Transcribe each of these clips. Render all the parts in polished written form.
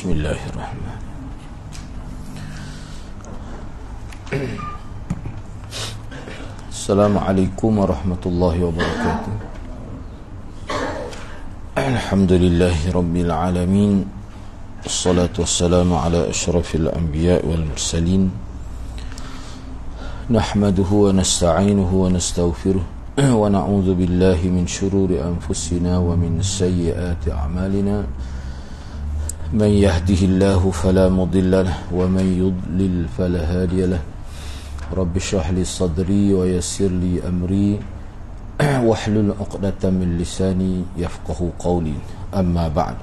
Bismillahirrahmanirrahim. Assalamualaikum warahmatullahi wabarakatuh. Alhamdulillahi rabbil alamin. Assalatu wassalamu ala asyrafil anbiya wal mursalin. Nahmaduhu wa nasta'inuhu wa nastaghfiruh wa na'udzu billahi min shururi anfusina wa min sayyiati a'malina. من يهده الله فلا مضل له ومن يضلل فلا هادي له رب اشرح لي صدري ويسر لي أمري واحلل عقدة من لساني يفقه قولي أما بعد.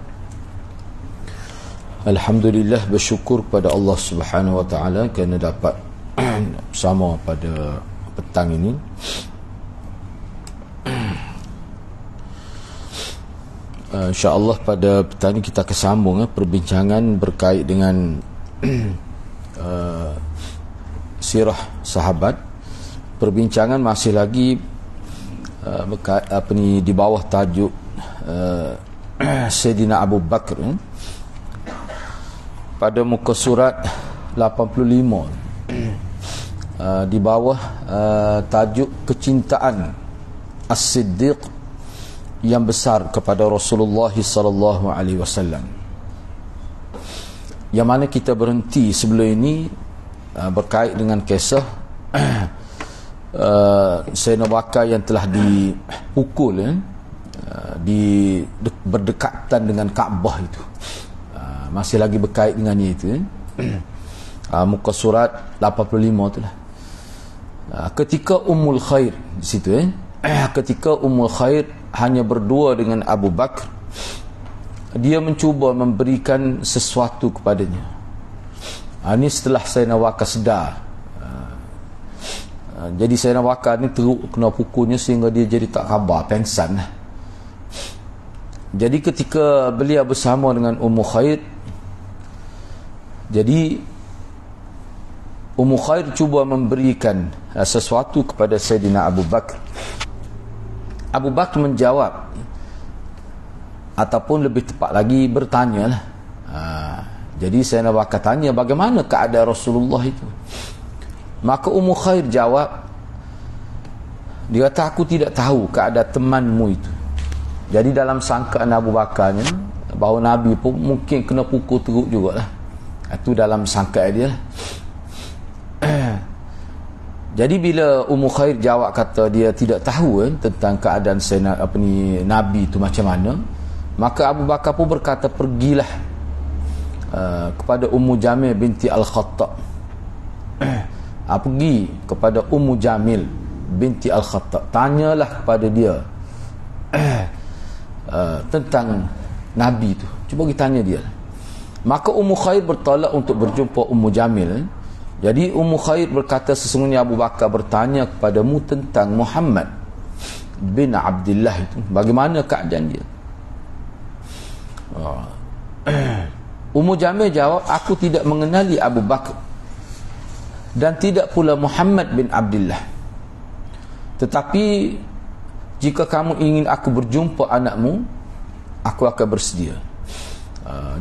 Alhamdulillah, bersyukur pada Allah Subhanahu wa taala kerana dapat bersama pada petang ini. InsyaAllah pada petang ini kita akan sambung perbincangan berkait dengan sirah sahabat. Perbincangan masih lagi di bawah tajuk Sayyidina Abu Bakr, pada muka surat 85, di bawah tajuk kecintaan As-Siddiq yang besar kepada Rasulullah sallallahu alaihi wasallam. Yang mana kita berhenti sebelum ini berkait dengan kisah Sayyidina Bakar yang telah dipukul berdekatan dengan Kaabah itu. Masih lagi berkait dengan itu. Muka surat 85 itulah. Ketika Ummul Khair di situ ketika Ummul Khair hanya berdua dengan Abu Bakar, dia mencuba memberikan sesuatu kepadanya. Ini setelah Sayyidina Bakar sedar. Jadi Sayyidina Bakar ni teruk kena pukulnya sehingga dia jadi tak khabar, pengsan. Jadi ketika beliau bersama dengan Ummu Khair, jadi Ummu Khair cuba memberikan sesuatu kepada Sayyidina Abu Bakar. Abu Bakar menjawab, ataupun lebih tepat lagi bertanya lah. Jadi Sayyidina Bakar tanya, bagaimana keadaan Rasulullah itu? Maka Ummu Khair jawab, dia kata, aku tidak tahu keadaan temanmu itu. Jadi dalam sangkaan Abu Bakarnya bahawa Nabi pun mungkin kena pukul teruk jugalah. Itu dalam sangkaan dia lah. Jadi bila Ummu Khair jawab kata dia tidak tahu tentang keadaan Nabi itu macam mana, maka Abu Bakar pun berkata, pergilah kepada Ummu Jamil binti Al-Khattab. Pergi kepada Ummu Jamil binti Al-Khattab, tanyalah kepada dia tentang Nabi itu. Cuba kita tanya dia. Maka Ummu Khair bertolak untuk berjumpa Ummu Jamil. Jadi Ummu Khair berkata, sesungguhnya Abu Bakar bertanya kepadamu tentang Muhammad bin Abdullah itu, bagaimana keadaan dia? Ummu Jamil jawab, aku tidak mengenali Abu Bakar dan tidak pula Muhammad bin Abdullah, tetapi jika kamu ingin aku berjumpa anakmu, aku akan bersedia.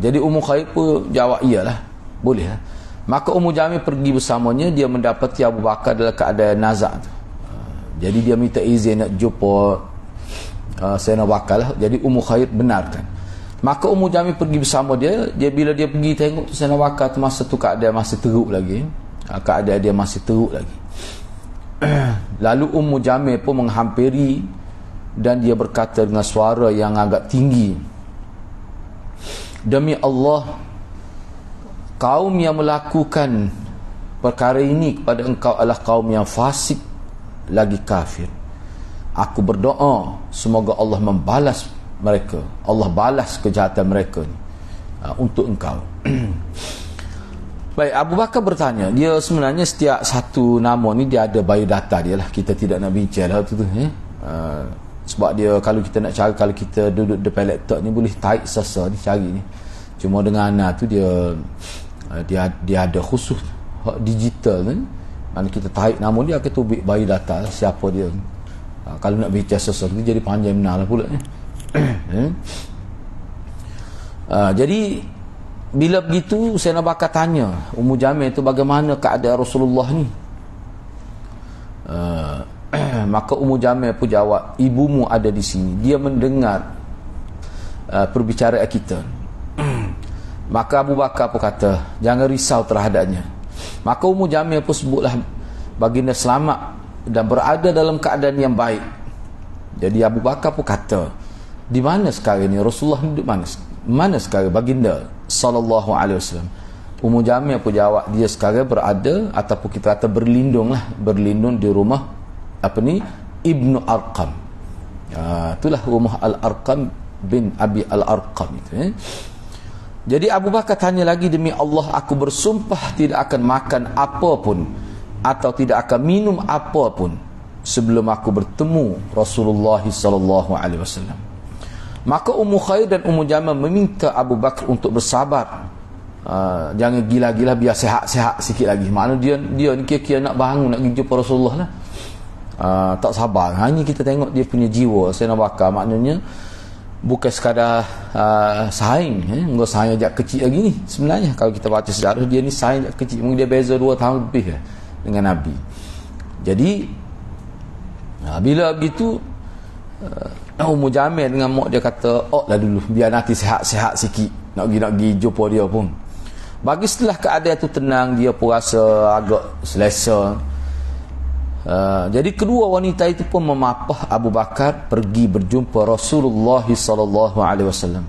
Jadi Ummu Khair pun jawab, iyalah, boleh lah. Maka Ummu Jamil pergi bersamanya. Dia mendapati Abu Bakar dalam keadaan nazak tu. Jadi dia minta izin nak jumpa Sayyidina Bakar lah. Jadi Ummu Khair benarkan. Maka Ummu Jamil pergi bersama dia. Bila dia pergi tengok Sayyidina Bakar tu, masa tu keadaan masih teruk lagi. Keadaan dia masih teruk lagi. Lalu Ummu Jamil pun menghampiri dan dia berkata dengan suara yang agak tinggi, demi Allah, kaum yang melakukan perkara ini kepada engkau adalah kaum yang fasik lagi kafir. Aku berdoa semoga Allah membalas mereka, Allah balas kejahatan mereka ni untuk engkau. Baik, Abu Bakar bertanya, dia sebenarnya setiap satu nama ni dia ada biodata dia lah. Kita tidak nak bincang lah tu sebab dia, kalau kita nak cari, kalau kita duduk depan laptop ni boleh tarik sasa ni, cari ni. Cuma dengan Ana tu dia ada khusus digital kan, mana kita tarik nama dia akan tubik biodata siapa dia. Kalau nak bincang sesuatu jadi panjang benar lah pula ni. Jadi bila begitu Sayyidina Abu Bakar tanya Ummu Jamil itu, bagaimana keadaan Rasulullah ni? Maka Ummu Jamil pun jawab, ibumu ada di sini, dia mendengar perbicaraan kita. Maka Abu Bakar pun kata, jangan risau terhadapnya. Maka Ummu Jamil pun sebutlah baginda selamat dan berada dalam keadaan yang baik. Jadi Abu Bakar pun kata, di mana sekarang ni Rasulullah duduk mana sekarang baginda sallallahu alaihi wasallam? Ummu Jamil pun jawab, dia sekarang berada ataupun kita kata berlindung di rumah Ibnu Arqam. Itulah rumah Al-Arqam bin Abi Al-Arqam itu. Jadi Abu Bakar tanya lagi, demi Allah aku bersumpah tidak akan makan apapun atau tidak akan minum apapun sebelum aku bertemu Rasulullah sallallahu alaihi wasallam. Maka Ummu Khair dan Ummu Jamil meminta Abu Bakar untuk bersabar. Jangan gila-gila, biar sehat-sehat sikit lagi. Maknanya dia ni kira-kira nak bangun nak pergi jumpa Rasulullah lah. Tak sabar. Ini kita tengok dia punya jiwa Sayyidina Abu Bakar, maknanya bukan sekadar saing, enggak saing sejak kecil lagi ni. Sebenarnya kalau kita baca sejarah, dia ni saing sejak kecil, mungkin dia beza 2 tahun lebih dengan Nabi. Jadi bila begitu Ummu Jamil dengan mak dia kata, lah dulu biar nanti sihat-sihat sikit nak pergi jumpa dia pun. Bagi setelah keadaan itu tenang, dia pun rasa agak selesa. Jadi kedua wanita itu pun memapah Abu Bakar pergi berjumpa Rasulullah sallallahu alaihi wasallam.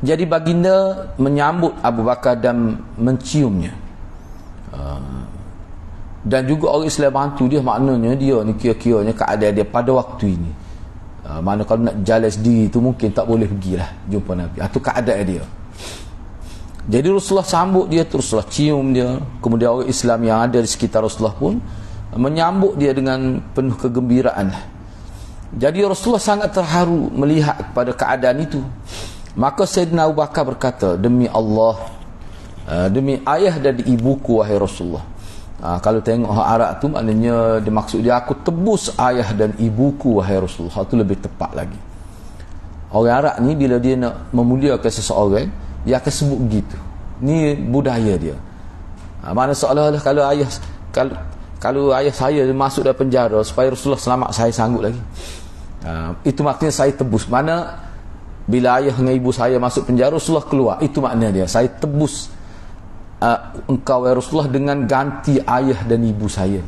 Jadi baginda menyambut Abu Bakar dan menciumnya. Dan juga orang Islam bantu dia, maknanya dia ni kira-kiranya keadaan dia pada waktu ini. Mana kalau nak jalan sendiri tu mungkin tak boleh pergilah jumpa Nabi. Itu keadaan dia. Jadi Rasulullah sambut dia, Rasulullah cium dia. Kemudian orang Islam yang ada di sekitar Rasulullah pun menyambut dia dengan penuh kegembiraan. Jadi Rasulullah sangat terharu melihat kepada keadaan itu. Maka Sayyidina Abu Bakar berkata, demi Allah, demi ayah dan ibuku wahai Rasulullah. Kalau tengok orang Arab tu, maknanya dia maksud dia, aku tebus ayah dan ibuku wahai Rasulullah. Itu lebih tepat lagi. Orang Arab ni bila dia nak memuliakan seseorang, dia akan sebut begitu. Ni budaya dia. Mana seolah-olah kalau ayah saya masuk dalam penjara supaya Rasulullah selamat, saya sanggup lagi. Itu maksudnya saya tebus. Mana bila ayah dengan ibu saya masuk penjara, Rasulullah keluar. Itu makna dia, saya tebus engkau ya Rasulullah dengan ganti ayah dan ibu saya.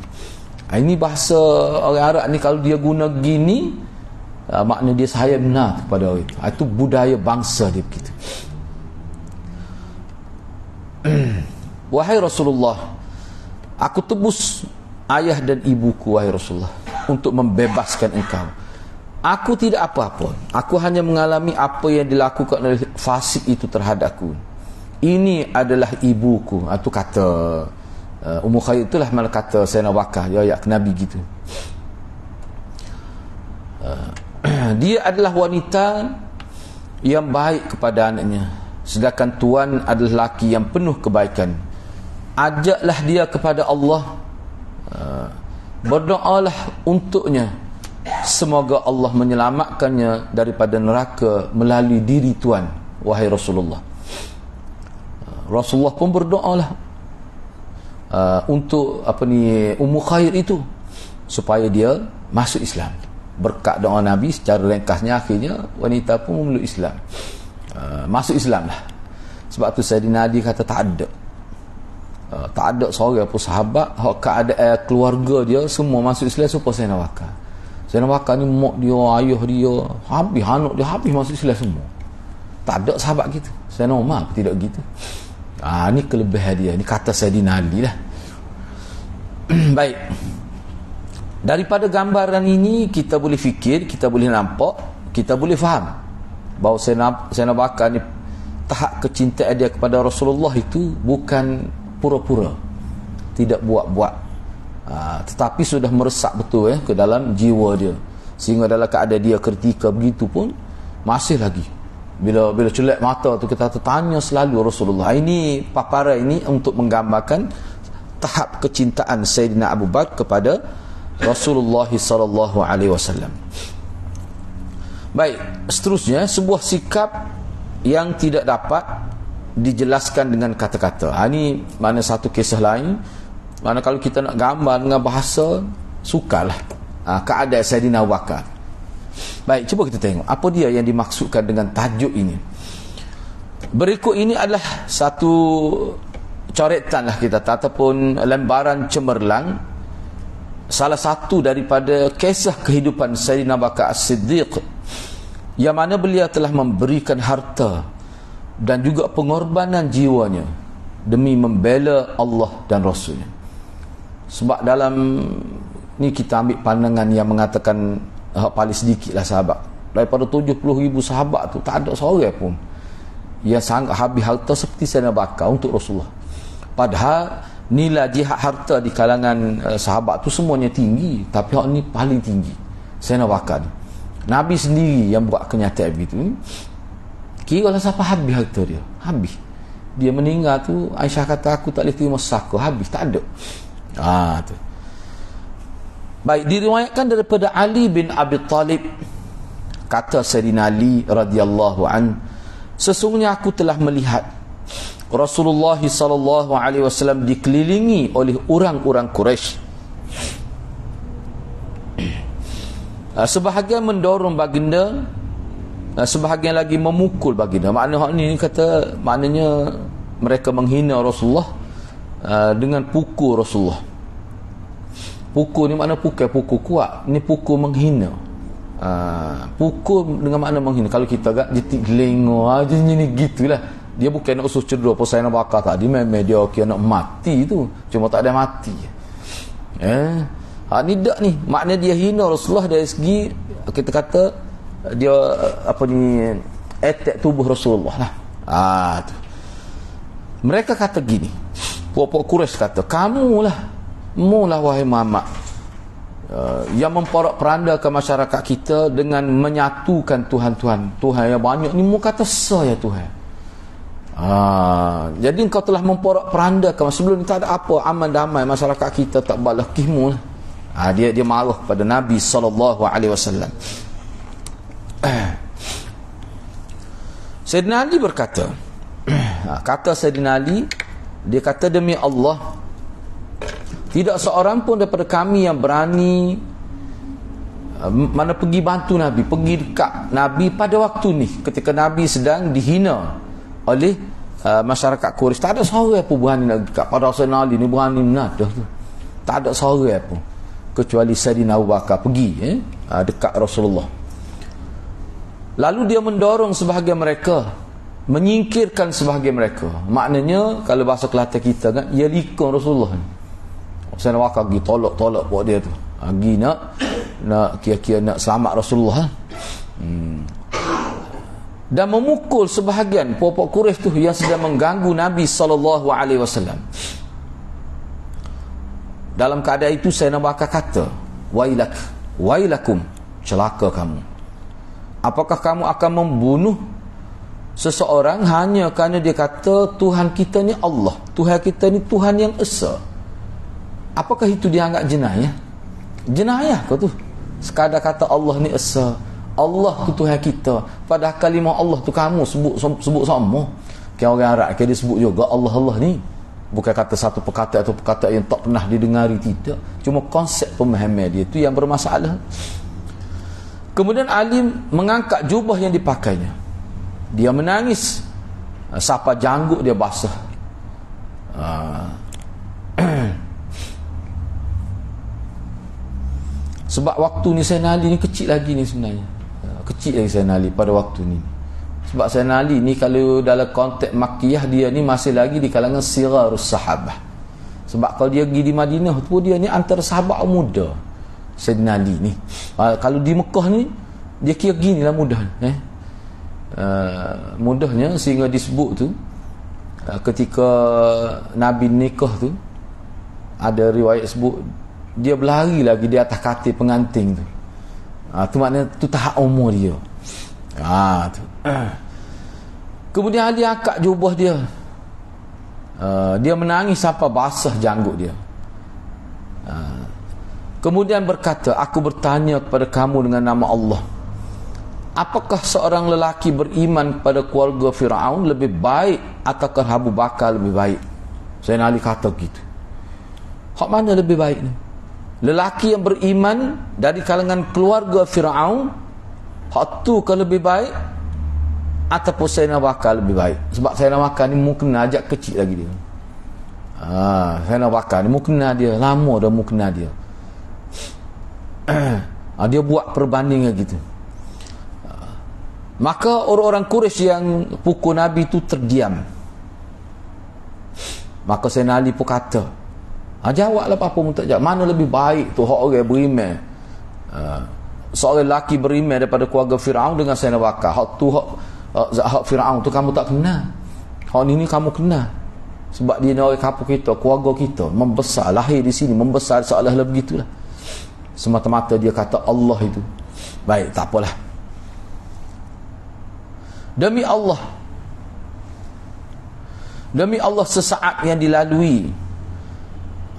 Ini bahasa orang Arab ni, kalau dia guna gini, makna dia saya benar kepada orang itu. Itu budaya bangsa dia begitu. Wahai Rasulullah, aku tebus ayah dan ibuku wahai Rasulullah untuk membebaskan engkau. Aku tidak apa-apa, aku hanya mengalami apa yang dilakukan oleh fasik itu terhadapku. Ini adalah ibuku. Itu kata Ummu Khair, itulah malah kata Sayyidina Abu Bakar, ya Nabi gitu. Dia adalah wanita yang baik kepada anaknya, sedangkan tuan adalah lelaki yang penuh kebaikan. Ajaklah dia kepada Allah, berdoalah untuknya, semoga Allah menyelamatkannya daripada neraka melalui diri tuan wahai Rasulullah. Rasulullah pun berdoalah untuk Ummu Khair itu supaya dia masuk Islam. Berkat doa Nabi, secara ringkasnya akhirnya wanita pun memeluk Islam, masuk Islam lah. Sebab tu Sayyidina Ali kata tak ada seorang pun sahabat keadaan keluarga dia semua masuk Islam supaya Sayyidina Abu Bakar. Sayyidina Abu Bakar ni mak dia, ayah dia, habis anak dia habis masuk Islam semua. Tak ada sahabat gitu. Sayyidina Umar tidak gitu. Ni kelebihan dia. Ni kata Sayyidina Ali lah. Baik. Daripada gambaran ini kita boleh fikir, kita boleh nampak, kita boleh faham bahawa Sayyidina Abu Bakar ni tahap kecintaan dia kepada Rasulullah itu bukan pura-pura, tidak buat-buat, tetapi sudah meresap betul ke dalam jiwa dia, sehingga dalam keadaan dia ketika begitu pun masih lagi bila celak mata tu kita tanya selalu Rasulullah. Ini paparan ini untuk menggambarkan tahap kecintaan Sayyidina Abu Bakar kepada Rasulullah sallallahu alaihi wasallam. Baik, seterusnya sebuah sikap yang tidak dapat dijelaskan dengan kata-kata. Ini mana satu kisah lain, mana kalau kita nak gambar dengan bahasa, sukalah keadaan Sayyidina Abu Bakar. Baik, cuba kita tengok apa dia yang dimaksudkan dengan tajuk ini. Berikut ini adalah satu coretan lah kita ataupun lembaran cemerlang salah satu daripada kisah kehidupan Sayyidina Abu Bakar As-Siddiq, yang mana beliau telah memberikan harta dan juga pengorbanan jiwanya demi membela Allah dan Rasulnya. Sebab dalam ni kita ambil pandangan yang mengatakan paling sedikit lah sahabat, daripada 70,000 sahabat tu tak ada seorang pun yang sangat habis harta seperti Sayyidina Abu Bakar untuk Rasulullah. Padahal nilai jihad harta di kalangan sahabat tu semuanya tinggi, tapi hak ni paling tinggi Sayyidina Abu Bakar ni. Nabi sendiri yang buat kenyataan begitu. Kira lah siapa habis harta dia, habis. Dia meninggal tu, Aisyah kata aku tak boleh terima saka, habis, tak ada. Tu. Baik, diriwayatkan daripada Ali bin Abi Talib, kata Sayyidina Ali radhiyallahu an, sesungguhnya aku telah melihat Rasulullah sallallahu alaihi wasallam dikelilingi oleh orang-orang Quraisy. Sebahagian mendorong baginda, sebahagian lagi memukul baginda. Maknanya ni kata, maknanya mereka menghina Rasulullah dengan pukul Rasulullah. Pukul ni makna pukul kuat, ni pukul menghina. Pukul dengan makna menghina. Kalau kita agak jetik lengor aja ni gitulah. Dia bukan nak usus cedera pasal nak bakar tadi, memang dia kira nak mati tu, cuma tak ada mati. Ni tak ni, maknanya dia hina Rasulullah dari segi kita kata dia apa ni, attack tubuh Rasulullah lah. Tu. Mereka kata gini, puak-puak Quraisy kata, kamulah wahai Muhammad yang memporak-perandakan masyarakat kita dengan menyatukan Tuhan yang banyak ni. Mu kata saya Tuhan. Jadi engkau telah memporak-perandakan. Sebelum ni tak ada apa, aman damai, masyarakat kita tak balas kihmu lah. Dia marah pada Nabi sallallahu alaihi wasallam. Sayyidina Ali berkata, kata Sayyidina Ali, dia kata, demi Allah, tidak seorang pun daripada kami yang berani mana pergi bantu Nabi, pergi dekat Nabi pada waktu ni, ketika Nabi sedang dihina oleh masyarakat Quraisy. Tak ada seorang pun berani nak dekat pada Sayyidina Ali ni, berani menadah tu. Tak ada seorang pun kecuali Sayyidina Abu Bakar pergi dekat Rasulullah. Lalu dia mendorong sebahagian mereka, menyingkirkan sebahagian mereka. Maknanya kalau bahasa Kelantan kita kan, ia likung Rasulullah ni. Sayyidina Abu Bakar pergi tolak buat dia tu, pergi nak kira-kira nak selamat Rasulullah. Dan memukul sebahagian puak-puak Quraisy tu yang sedang mengganggu Nabi sallallahu alaihi wasallam. Dalam keadaan itu Sayyidina Abu Bakar kata, wailakum, celaka kamu. Apakah kamu akan membunuh seseorang hanya kerana dia kata Tuhan kita ni Allah, Tuhan kita ni Tuhan yang esa? Apakah itu dianggap jenayah? Jenayah ke tu? Sekadar kata Allah ni esa, Allah tu Tuhan kita, padahal kalimah Allah tu kamu sebut sama. Kau orang Arab dia sebut juga Allah ni. Bukan kata satu perkataan atau perkataan yang tak pernah didengari, tidak. Cuma konsep pemahaman dia tu yang bermasalah. Kemudian Ali mengangkat jubah yang dipakainya. Dia menangis sampai janggut dia basah. Sebab waktu ni Sayyidina Ali ni kecil lagi ni sebenarnya. Kecil lagi Sayyidina Ali pada waktu ni. Sebab Sayyidina Ali ni kalau dalam konteks Makkiyah, dia ni masih lagi di kalangan sirarus sahabah. Sebab kalau dia pergi di Madinah tu, dia ni antara sahabat muda Sayyidina Ali ni. Kalau di Mekah ni dia kira gini lah mudah. Mudahnya sehingga disebut tu ketika Nabi nikah tu, ada riwayat sebut dia berlari lagi di atas katil pengantin tu. Tu maknanya tu tahap umur dia. Tu. Kemudian Ali angkat jubah dia. Dia menangis sampai basah janggut dia. Kemudian berkata, aku bertanya kepada kamu dengan nama Allah, apakah seorang lelaki beriman pada keluarga Firaun lebih baik ataukah Abu Bakar lebih baik? Sayyidina Ali kata gitu. Hak mana lebih baik ni? Lelaki yang beriman dari kalangan keluarga Firaun, hak tu ke lebih baik ataupun Sayyidina Abu Bakar lebih baik? Sebab Sayyidina Abu Bakar ni mungkin ajak kecil lagi dia. Sayyidina Abu Bakar ni mungkin dia lama dah mungkin dia. Dia buat perbandingan gitu. Maka orang-orang Quraisy yang pukul Nabi tu terdiam. Maka Sayyidina Ali pun kata, jawablah apa pun tak jawab. Mana lebih baik tu hak orang beriman? Seorang lelaki beriman daripada keluarga Firaun dengan Sayyidina Abu Bakar. Hak tu hak Firaun tu kamu tak kenal. Hak ni kamu kenal. Sebab dia ni orang kampung kita, keluarga kita, membesar, lahir di sini, membesar seolah-olah begitulah. Semata-mata dia kata Allah itu. Baik, tak apalah. Demi Allah, sesaat yang dilalui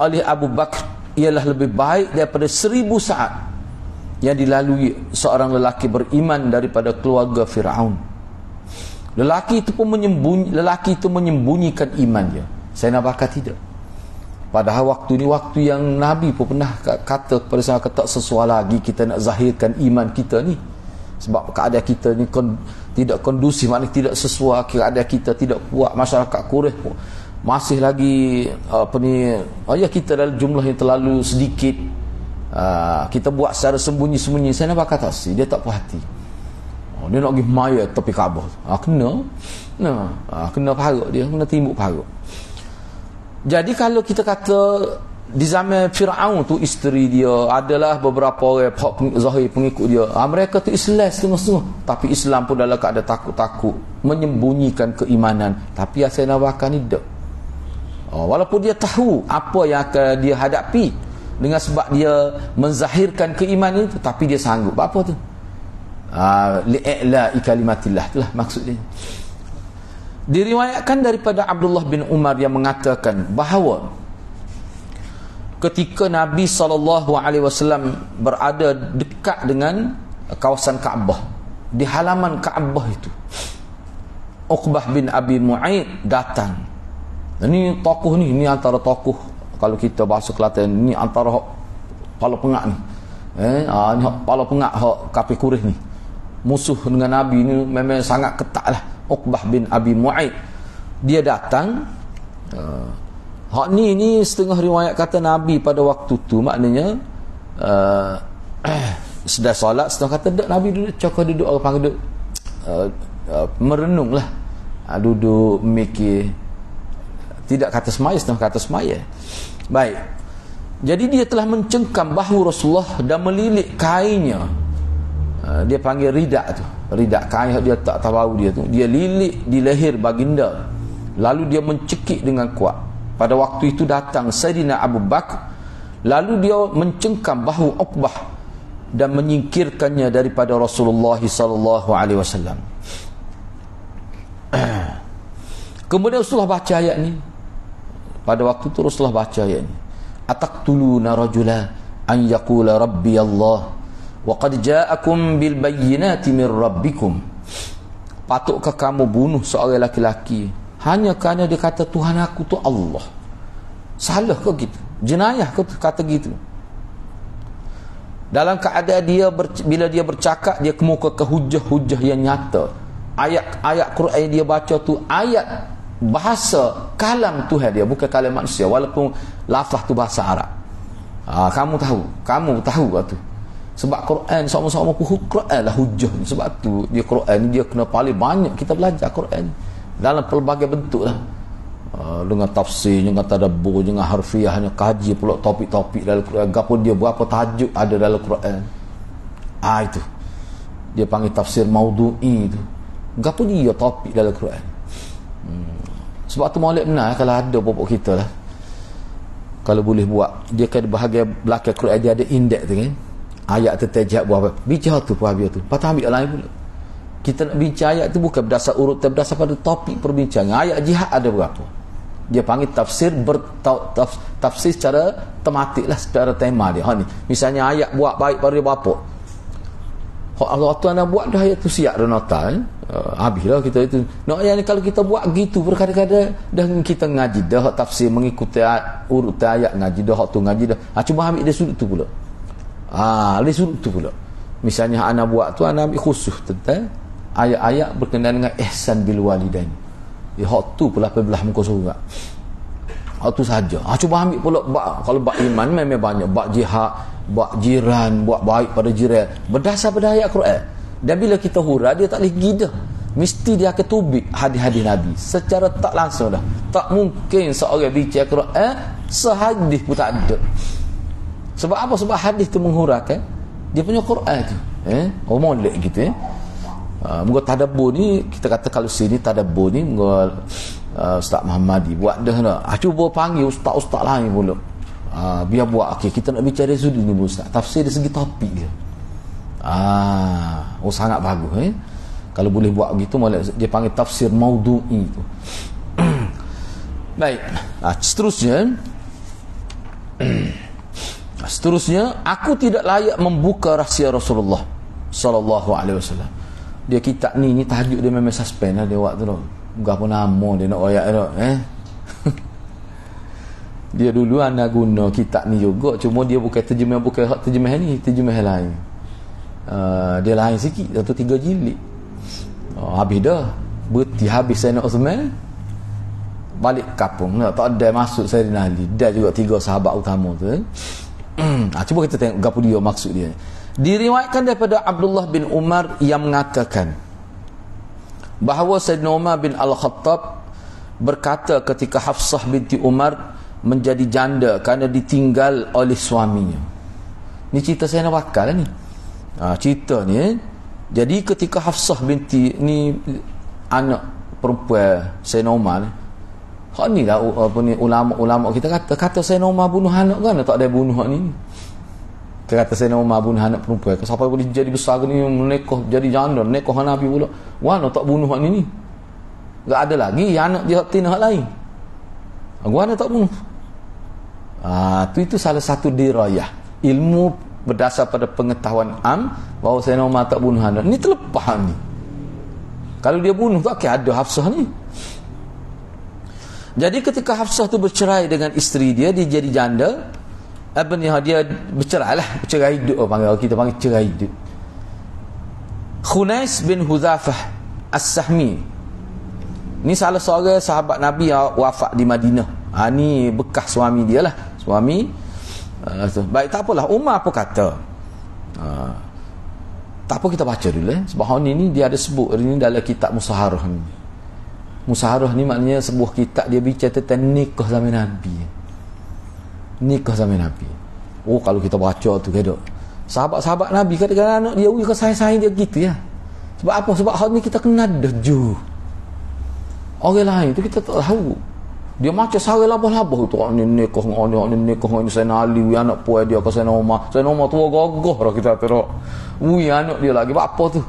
oleh Abu Bakar ialah lebih baik daripada 1000 saat yang dilalui seorang lelaki beriman daripada keluarga Firaun. Lelaki itu menyembunyikan iman dia. Sayyidina Abu Bakar tidak. Padahal waktu ni waktu yang Nabi pun pernah kata kepada saya, kata sesuai lagi kita nak zahirkan iman kita ni. Sebab keadaan kita ni tidak kondusif, maknanya tidak sesuai, keadaan kita tidak kuat, masyarakat Quraisy pun masih lagi kita dalam jumlah yang terlalu sedikit. Kita buat secara sembunyi-sembunyi. Saya nak kata sih dia tak puas hati. Dia nak pergi maya tepi Kaabah. Kena parut dia, kena timbuk parut. Jadi kalau kita kata di zaman Firaun tu isteri dia adalah beberapa orang zahir pengikut dia, mereka tu Islam setengah-setengah, tapi Islam pun dalam keadaan takut-takut, menyembunyikan keimanan. Tapi Sayyidina Abu Bakar ni tak. Walaupun dia tahu apa yang akan dia hadapi dengan sebab dia menzahirkan keimanan itu, tapi dia sanggup. Apa tu? Li'a'la'i kalimatillah, itulah maksud dia. Diriwayatkan daripada Abdullah bin Umar yang mengatakan bahawa ketika Nabi SAW berada dekat dengan kawasan Kaabah, di halaman Kaabah itu, Uqbah bin Abi Mu'aid datang. Ini tokoh ni antara tokoh, kalau kita bahasa Kelantan, ni antara kepala pengak ni. Ni kepala pengak kafir Quraisy ni. Musuh dengan Nabi ni memang sangat ketat lah. Uqbah bin Abi Mu'aid, dia datang. Hak ni setengah riwayat kata Nabi pada waktu tu, maknanya sedang solat, setengah kata duduk Nabi duduk, cakap duduk, orang panggil duduk merenung lah, duduk mikir, tidak kata semaya, setengah kata semaya. Baik, jadi dia telah mencengkam bahu Rasulullah dan melilit kainnya. Dia panggil ridak tu, ridak kain dia tak tahu dia tu, dia lilit di leher baginda, lalu dia mencekik dengan kuat. Pada waktu itu datang Sayyidina Abu Bakar, lalu dia mencengkam bahu Uqbah dan menyingkirkannya daripada Rasulullah sallallahu alaihi wasallam. Kemudian Rasulullah baca ayat ni. Pada waktu itu Rasulullah baca ayat ni, ataqtuluna rajula an yaqula rabbi Allah wa qad ja'akum bil bayyinati min rabbikum. Patutkah kamu bunuh seorang lelaki hanya kerana dia kata Tuhan aku tu Allah? Salah ke gitu? Jenayah ke kata gitu? Dalam keadaan dia bila dia bercakap, dia kemukakan hujah-hujah yang nyata. Ayat-ayat Quran dia baca tu ayat bahasa kalam Tuhan dia, bukan kalam manusia, walaupun lafaz tu bahasa Arab. Kamu tahu tu. Sebab Quran sama-sama Quran lah hujah. Sebab tu dia Quran dia kena paling banyak kita belajar Quran dalam pelbagai bentuk lah. Dengan tafsir, dengan tadabbur, dengan harfiahnya, kaji pula topik-topik dalam Quran, gapo dia berapa tajuk ada dalam Quran. Itu dia panggil tafsir maudhu'i tu. Gapo dia topik dalam Quran. Sebab tu molek benar kalau ada bapak kita lah, kalau boleh buat, dia kan bahagian belakang Quran dia ada indeks tu kan, ayat tertajak buat apa, bicara tu dia tu, patah ambil lain pula. Kita nak bincang ayat tu bukan berdasar urut, berdasar pada topik perbincangan. Ayat jihad ada berapa, dia panggil tafsir tafsir secara tematik lah, secara tema dia. Ni misalnya ayat buat baik pada dia berapa, Allah tu anak buat dah ayat tu siap dah nota habislah kita itu nak yang kalau kita buat gitu berkali-kali dah kita ngaji dah tafsir mengikuti urutan ayat ngaji dah tu ngaji dah cuba ambil dia sudut tu pula dia sudut tu pula misalnya anak buat tu anak ambil khusus tentang ayat-ayat berkenaan dengan ihsan bil walidain hak tu pula 18 muka surat hak tu saja cuba ambil pula kalau bab iman memang banyak bab jihad buat jiran, buat baik pada jiran berdasar pada ayat Quran. Dan bila kita hurah dia tak boleh gidah, mesti dia akan tubik hadis-hadis Nabi secara tak langsung dah. Tak mungkin seorang bicara Quran sehadis pun tak ada. Sebab apa? Sebab hadis tu menghuraikan dia punya Quran tu molek gitu moga tadabbur ni kita kata kalau sini tadabbur ni moga Ustaz Muhammadi buat dah nak cuba panggil ustaz-ustaz lain pula biar buat kita nak bicara sudut ni Ustaz tafsir dari segi topik dia sangat bagus kalau boleh buat begitu dia panggil tafsir maudu'i tu baik seterusnya aku tidak layak membuka rahsia Rasulullah sallallahu alaihi wasallam dia kitab ni tajuk dia memang suspend lah dia waktu tu apa nama dia nak ayat tu dia dulu anak guna kitab ni juga cuma dia bukan terjemah ni terjemah lain dia lain sikit satu 3 jilid habis dah berhenti habis Sayyidina Uthman balik kapung tak ada masuk Sayyidina Ali dia juga 3 sahabat utama tu cuba kita tengok apa dia maksud dia diriwayatkan daripada Abdullah bin Umar yang mengatakan bahawa Sayyidina Umar bin Al-Khattab berkata ketika Hafsah binti Umar menjadi janda kerana ditinggal oleh suaminya. Ni cerita saya nak bakal lah ni. Cerita ni jadi ketika Hafsah binti ni anak perempuan Sayyidina Umar ni. Hak ni lah apa ni ulama kita kata Sayyidina Umar bunuh anak kan tak ada bunuh hak ni. Kita kata Sayyidina Umar bunuh anak perempuan. Siapa boleh jadi besar ni menikah jadi janda, nikah Nabi pula. Wana tak bunuh hak ni. Tak ada lagi anak dia tina hak lain. Wana tak bunuh. Itu salah satu dirayah ilmu berdasar pada pengetahuan am bahawa Sayyidina Umar tak bunuh anak ni terlepas ni kalau dia bunuh tak ada Hafsah ni. Jadi ketika Hafsah tu bercerai dengan isteri dia jadi janda dia bercerai hidup kita panggil cerai hidup. Khunais bin Hudzafah As-Sahmi ni salah seorang sahabat Nabi yang wafat di Madinah. Ni bekas suami dia lah suami baik tak apalah Umar apa kata tak apa kita baca dulu sebab ni dia ada sebut ni dalam kitab Musaharah ni. Musaharah ni maknanya sebuah kitab dia bicara tentang nikah zaman Nabi kalau kita baca tu kena sahabat-sahabat Nabi kadang-kadang anak dia ke sayang-sayang dia gitu ya sebab apa? Sebab ni kita kenal dah jauh orang lain tu kita tak tahu dia macam sari labah-labah tu ni nikah ni Sayyidina Ali anak puan dia ke Sayyidina Umar tua gagah dah kita teruk anak dia lagi apa tu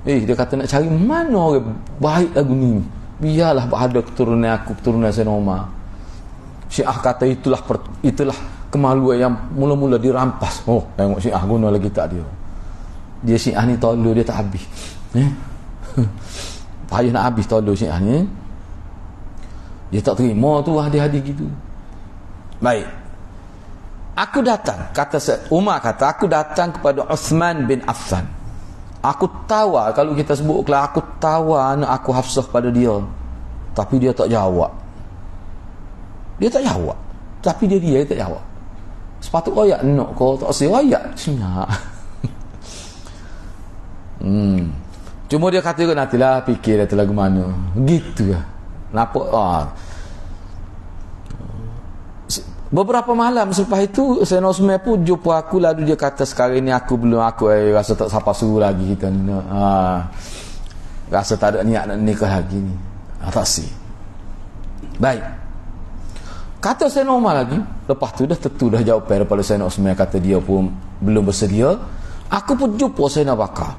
dia kata nak cari mana orang baik lagu ni biarlah ada keturunan Sayyidina Umar. Syiah kata itulah kemaluan yang mula-mula dirampas. Tengok Syiah guna lagi tak dia Syiah ni tolol dia tak habis payah nak habis tolol Syiah ni dia tak terima tu hadiah-hadiah gitu. Baik. Umar kata aku datang kepada Uthman bin Affan. Aku tawar kalau kita sebut aku tawar anak aku Hafsah pada dia. Tapi dia tak jawab. Tapi dia tak jawab. Sepatut royak nak kau tak si royak. Cuma dia kata nantilah fikir dah lagu mana. Gitu lah. Nampak beberapa malam selepas itu Sayyidina Uthman pun jumpa aku lalu dia kata sekarang ni aku rasa tak siapa suruh lagi kita ni rasa tak ada niat nak nikah lagi ni tak sih. Baik kata Sayyidina Umar lagi lepas tu dah tentu dah jawapan daripada Sayyidina Uthman kata dia pun belum bersedia. Aku pun jumpa Sayyidina Bakar,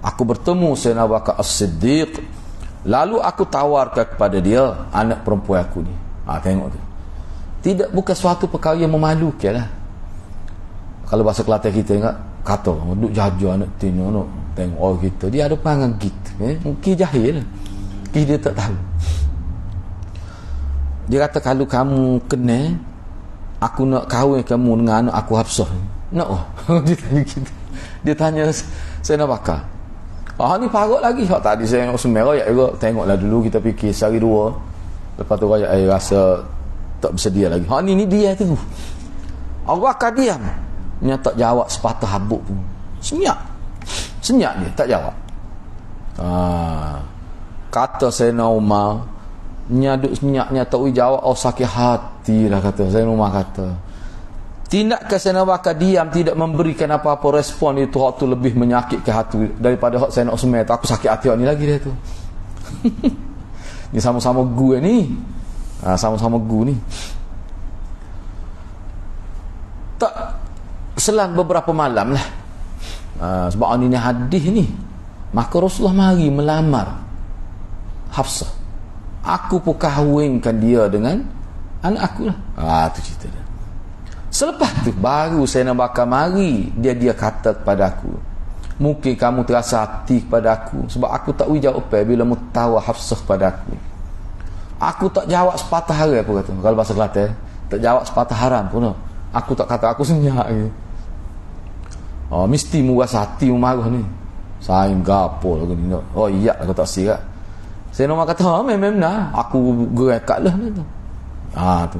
aku bertemu Sayyidina Bakar As-Siddiq. Lalu aku tawarkan kepada dia anak perempuan aku ni. Tengok tu. Bukan suatu perkara yang memalukan lah. Kalau bahasa Kelantan kita ingat, kata duk jaja nak tengok orang kita, dia ada pangan gitu, mungkin jahil, mungkin dia tak tahu. Dia kata kalau kamu kena, aku nak kahwin kamu dengan anak aku Hafsah. Nak dia tanya gitu. Dia tanya saya nak bakar. Ni parut lagi. Tadi saya nak semai royak juga. Tengoklah dulu, kita fikir sehari dua. Lepas tu royak rasa tak bersedia lagi. Ni dia tu. Aku akan diam. Dia tak jawab sepatah habuk pun. Senyap dia tak jawab. Kata Sayyidina Umar, nyaduk senyapnya tak jawab, sakit hati lah, kata Sayyidina Umar. Kata tindakan Sayyidina Bakar diam, tidak memberikan apa-apa respon, itu hak tu lebih menyakitkan hati daripada hak Sayyidina Utsman tu. Aku sakit hati hak ni lagi dia tu. Ni sama-sama gu ni. Sama-sama gu ni. Tak selang beberapa malam lah, sebab ni hadis ni, maka Rasulullah mari melamar Hafsah. Aku pun kahwinkan dia dengan anak aku lah. Tu cerita dia. Selepas tu baru Sayyidina Bakar mari, dia kata kepada aku, mungkin kamu terasa hati kepada aku sebab aku tak jawab apa bila mutawa Hafsah kepada aku. Aku tak jawab sepatah haram pun, kata. Kalau bahasa Kelantan, tak jawab sepatah haram pun. Aku tak kata, aku senyap je. Mesti mu rasa hati mu marah ni. Saya gapo lagu ni. Iya, aku tak siap. Saya nak kata, memang nah, aku gerak lah tu. Tu.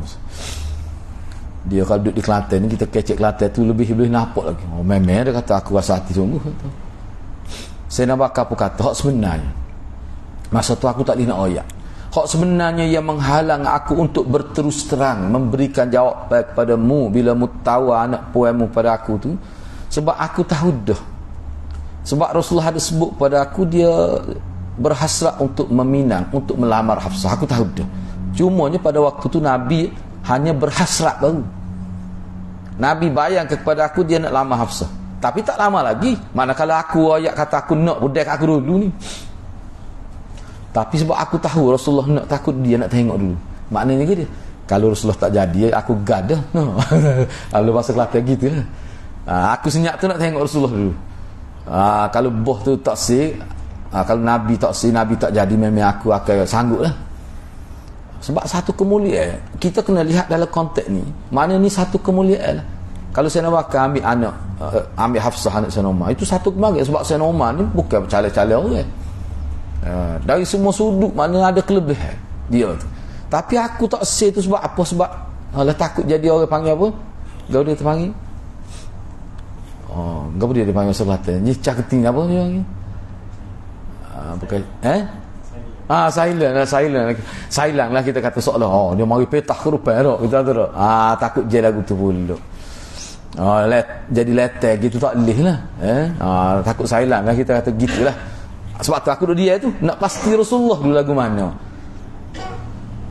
Dia kalau duduk di Kelantan ni, kita kecek Kelantan tu lebih nampak lagi. Memang dia kata aku rasa hati sungguh. Saya nak bakar pun kata hak sebenarnya. Masa tu aku tak boleh nak oyak. Hak sebenarnya yang menghalang aku untuk berterus terang memberikan jawab baik kepadamu bila mu tahu anak puanmu pada aku tu, sebab aku tahu dah. Sebab Rasulullah ada sebut pada aku dia berhasrat untuk meminang, untuk melamar Hafsah. Aku tahu dah. Cumanya pada waktu tu Nabi hanya berhasrat baru. Nabi bayang kepada aku dia nak lamar Hafsah. Tapi tak lama lagi, manakala aku ayat kata aku nak budak aku dulu ni. Tapi sebab aku tahu Rasulullah nak, takut dia nak tengok dulu. Maknanya dia, kalau Rasulullah tak jadi, aku gadah. No. Kalau bahasa Kelantan gitu lah. Aku senyap tu nak tengok Rasulullah dulu. Kalau boh tu tak si, kalau Nabi tak si, Nabi tak jadi, memang aku akan sanggup lah. Sebab satu kemuliaan, kita kena lihat dalam konteks ni. Mana ni satu kemuliaan lah. Kalau Sayyidina Bakar ambil anak, ambil Hafsah anak Sayyidina Umar, itu satu kemuliaan. Sebab Sayyidina Umar ni bukan bercala-cala orang. Dari semua sudut mana ada kelebihan dia tu. Tapi aku tak say tu sebab apa? Sebab takut jadi orang panggil apa? Gau dia terpanggil. Gau dia dipanggil Selatan. Ni caketing apa dia panggil? Bukan silent lah kita kata soalan. Dia mari petah kerupai dak kita tu dak. Takut je lagu tu pula. Jadi letak gitu tak leh lah. Takut silent lah kita kata gitulah. Sebab tu aku dia tu nak pasti Rasulullah dulu lagu mana.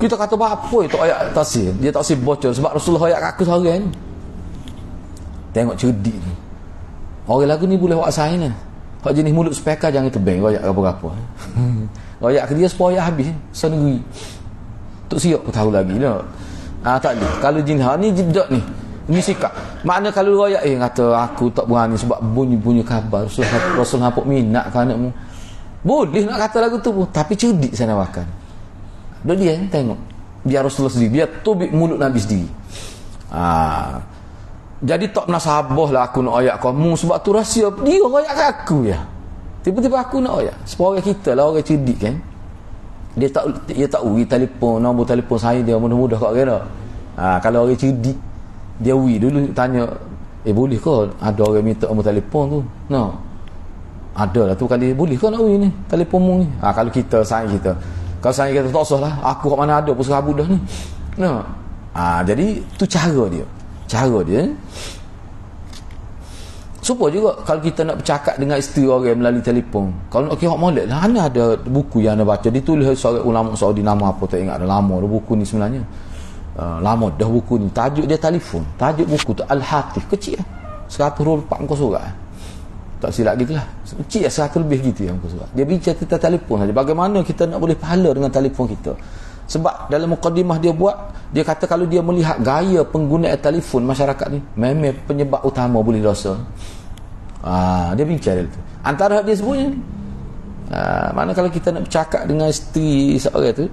Kita kata apa itu ayat tafsir. Dia tak bocor sebab Rasulullah ayat aku seorang ni. Tengok cerdik ni. Orang lagu ni boleh buat sign. Hak jenis mulut speaker jangan tebing ayat apa-apa. Ayat ke dia supaya habis sendiri. Tok siap aku tahu lagi dah. Tak ni. Kalau jenis ni jedak ni. Ini sikap. Makna kalau ayat kata aku tak berani sebab bunyi-bunyi khabar Rasul hapuk minat ke anakmu. Boleh nak kata lagu tu pun, tapi cerdik saya nak makan. Dia tengok biar Rasulullah sendiri, biar tubik mulut Nabi sendiri. Jadi tak pernah sabar lah aku nak ayat kamu sebab tu rahsia dia ayat kat aku ya. Tiba-tiba aku nak ayat. Sebab orang kita lah orang cerdik kan. Dia tak uri telefon, nombor telefon saya dia mudah-mudah kat kira. Kalau orang cerdik dia uri dulu tanya, boleh ke ada orang minta nombor telefon tu? No. Ada lah tu kali, boleh ke nak ni telefon mu ni? Kalau kita sayang kita, kalau sayang kita tak usah lah, aku kat mana ada pun serabut dah ni. Jadi tu cara dia. Supaya juga kalau kita nak bercakap dengan isteri orang melalui telefon, kalau nak kira molek lah, ada buku yang anda baca ditulis seorang ulama Saudi, nama apa tak ingat dah, lama dah buku ni sebenarnya. Lama dah buku ni, tajuk dia telefon, tajuk buku tu Al-Hatif, kecil 100 huruf 4 muka surat. Tak silap gitulah. Kecil 100 lebih gitu yang muka surat. Dia bincang tentang telefon saja. Bagaimana kita nak boleh pahala dengan telefon kita. Sebab dalam mukadimah dia buat, dia kata kalau dia melihat gaya penggunaan telefon masyarakat ni, memang penyebab utama boleh dosa. Dia bincang dia tu. Antara dia sebutnya, mana kalau kita nak bercakap dengan isteri seorang tu,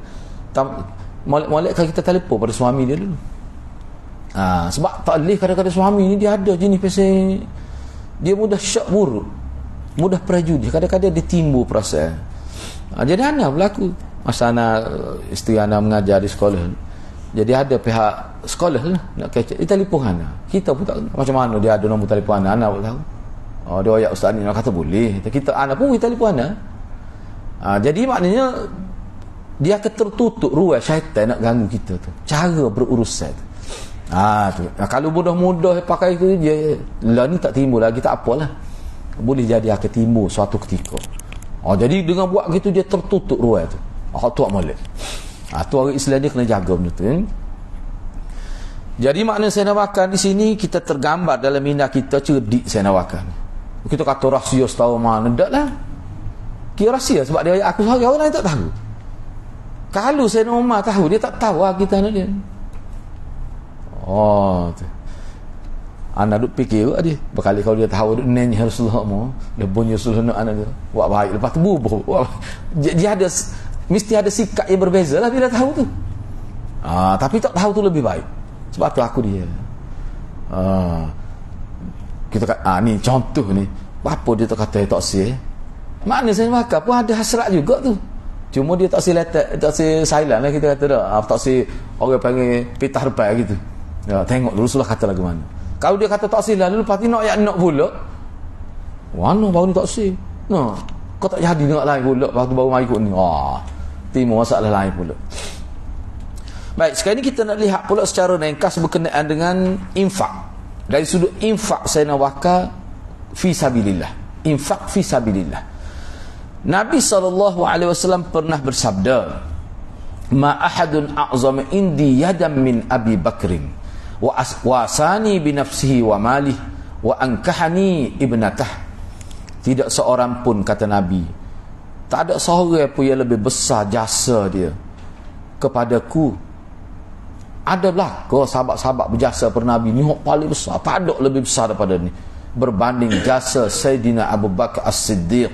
molek-molek kalau kita telefon pada suami dia dulu. Sebab tak boleh kadang-kadang suami ni dia ada jenis pasal dia mudah syak buruk, mudah prejudis, kadang-kadang dia timbul perasaan. Jadi Ana berlaku masa Ana, isteri Ana mengajar di sekolah, jadi ada pihak sekolah lah nak kecek, dia telefon Ana, kita pun tak macam mana dia ada nombor telefon Ana pun tahu. Dia ayat ustaz ni nak kata boleh, kita Ana pun pergi telefon Ana. Jadi maknanya dia akan tertutup ruang syaitan nak ganggu kita tu, cara berurusan tu. Tu. Kalau mudah-mudah pakai itu dia lah ni tak timbul lagi, tak apalah, boleh jadi akan timbul suatu ketika. Jadi dengan buat gitu dia tertutup ruang tu. Tu tak boleh. Tu orang Islam dia kena jaga benda tu. Jadi makna saya nak makan di sini, kita tergambar dalam minda kita cerdik saya nak makan. Kita kata rahsia setahu mana, tak lah. Kira rahsia sebab dia aku seorang, orang lain tak tahu. Kalau saya nak Umar tahu, dia tak tahu kita nak dia. Tu. Anak duk fikir dia berkali kalau dia tahu duk nanya Rasulullah mu, dia bunyi Rasulullah anak dia buat baik, lepas tu bubuh. Dia ada mesti ada sikap yang berbeza lah bila tahu tu. Tapi tak tahu tu lebih baik. Sebab tu aku dia. Kita kata ni contoh ni. Apa dia tak kata tak sih? Makna saya makan pun ada hasrat juga tu. Cuma dia tak letak, tak silent lah kita kata dah. Tak orang panggil pitah repai gitu. Tengok dulu Rasulullah kata lagu mana. Kalau dia kata tak silap lalu lepas ni nak pula. Mana baru ni tak silap. Kau tak jadi dengan lain pula. Lepas tu baru mari ikut ni. Timur masalah lain pula. Baik, sekarang ni kita nak lihat pula secara ringkas berkenaan dengan infak. Dari sudut infak saya nak wakar fi sabilillah. Infak fi sabilillah. Nabi SAW pernah bersabda, ma ahadun a'zama indi yadan min Abi Bakrin wa aswasani bi nafsihi wa malih wa ankahani ibnatah. Tidak seorang pun, kata Nabi, tak ada seorang pun yang lebih besar jasa dia kepadaku. Ada belaka sahabat-sahabat berjasa pada Nabi ni yang paling besar, tak ada lebih besar daripada ni berbanding jasa Sayyidina Abu Bakar As-Siddiq.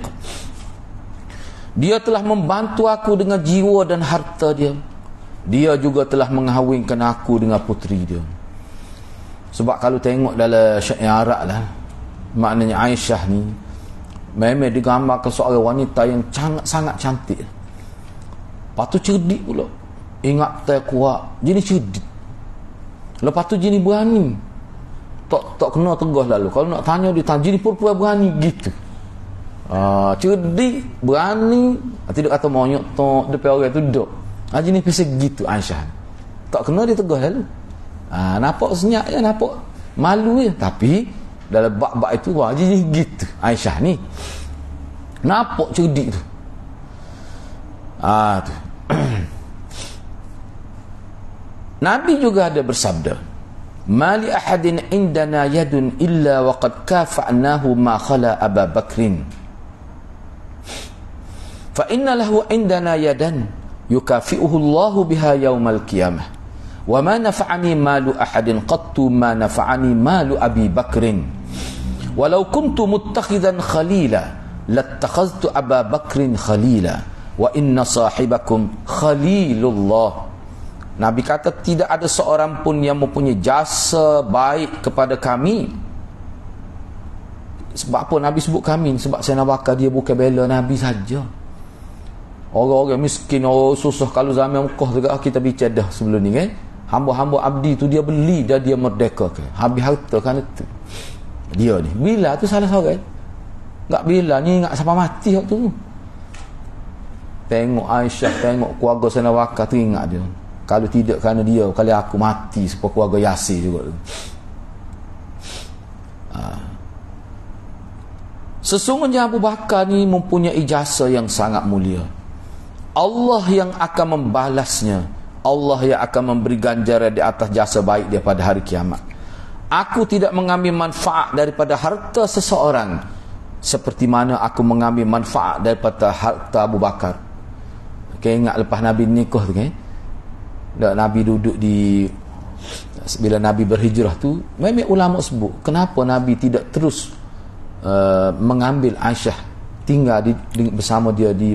Dia telah membantu aku dengan jiwa dan harta dia. Dia juga telah mengahwinkan aku dengan puteri dia. Sebab kalau tengok dalam syair Arab lah, maknanya Aisyah ni memang digambarkan seorang wanita yang sangat cantik. Lepas tu cerdik pula, ingat tak kuat, jenis cerdik. Lepas tu jenis berani, tak kena tegas lalu. Kalau nak tanya dia tanya, jenis perempuan berani gitu. Cerdik, berani, tidak kata monyok tok depan orang tu duduk. Jenis pasal gitu Aisyah. Tak kena dia tegas lalu. Nampak senyap je, nampak malu je, tapi dalam bab-bab itu jenis gitu Aisyah ni. Nampak cerdik tu. Tu. Nabi juga ada bersabda, mali ahadin indana yadun illa waqad kafa'nahu ma khala Abu Bakrin. Fa inna lahu indana yadan yukafi'uhu Allahu biha yaumal qiyamah. Wa ma nafa'ani malu ahadin qattu ma nafa'ani malu Abi Bakrin. Walau kuntu muttakhidan khalila lattakhadhtu Abu Bakrin khalila wa inna sahibakum khalilullah. Nabi kata tidak ada seorang pun yang mempunyai jasa baik kepada kami. Sebab apa Nabi sebut kami? Sebab saya nak bakar dia bukan bela Nabi saja. Orang-orang miskin, orang susah, kalau zaman Mekah juga kita bicara dah sebelum ni kan. Hamba-hamba abdi tu dia beli dan dia merdeka ke. Habis harta kan itu. Dia ni bila tu salah seorang. Tak bila ni ingat siapa mati waktu tu. Tengok Aisyah, tengok keluarga Sanawaka tu ingat dia. Kalau tidak kerana dia, kali aku mati sebab keluarga Yasir juga tu. Sesungguhnya Abu Bakar ni mempunyai jasa yang sangat mulia. Allah yang akan membalasnya. Allah yang akan memberi ganjaran di atas jasa baik dia pada hari kiamat. Aku tidak mengambil manfaat daripada harta seseorang seperti mana aku mengambil manfaat daripada harta Abu Bakar. Ingat lepas Nabi nikah tu kan, Nabi duduk di, bila Nabi berhijrah tu, memang ulama sebut kenapa Nabi tidak terus mengambil Aisyah tinggal bersama dia di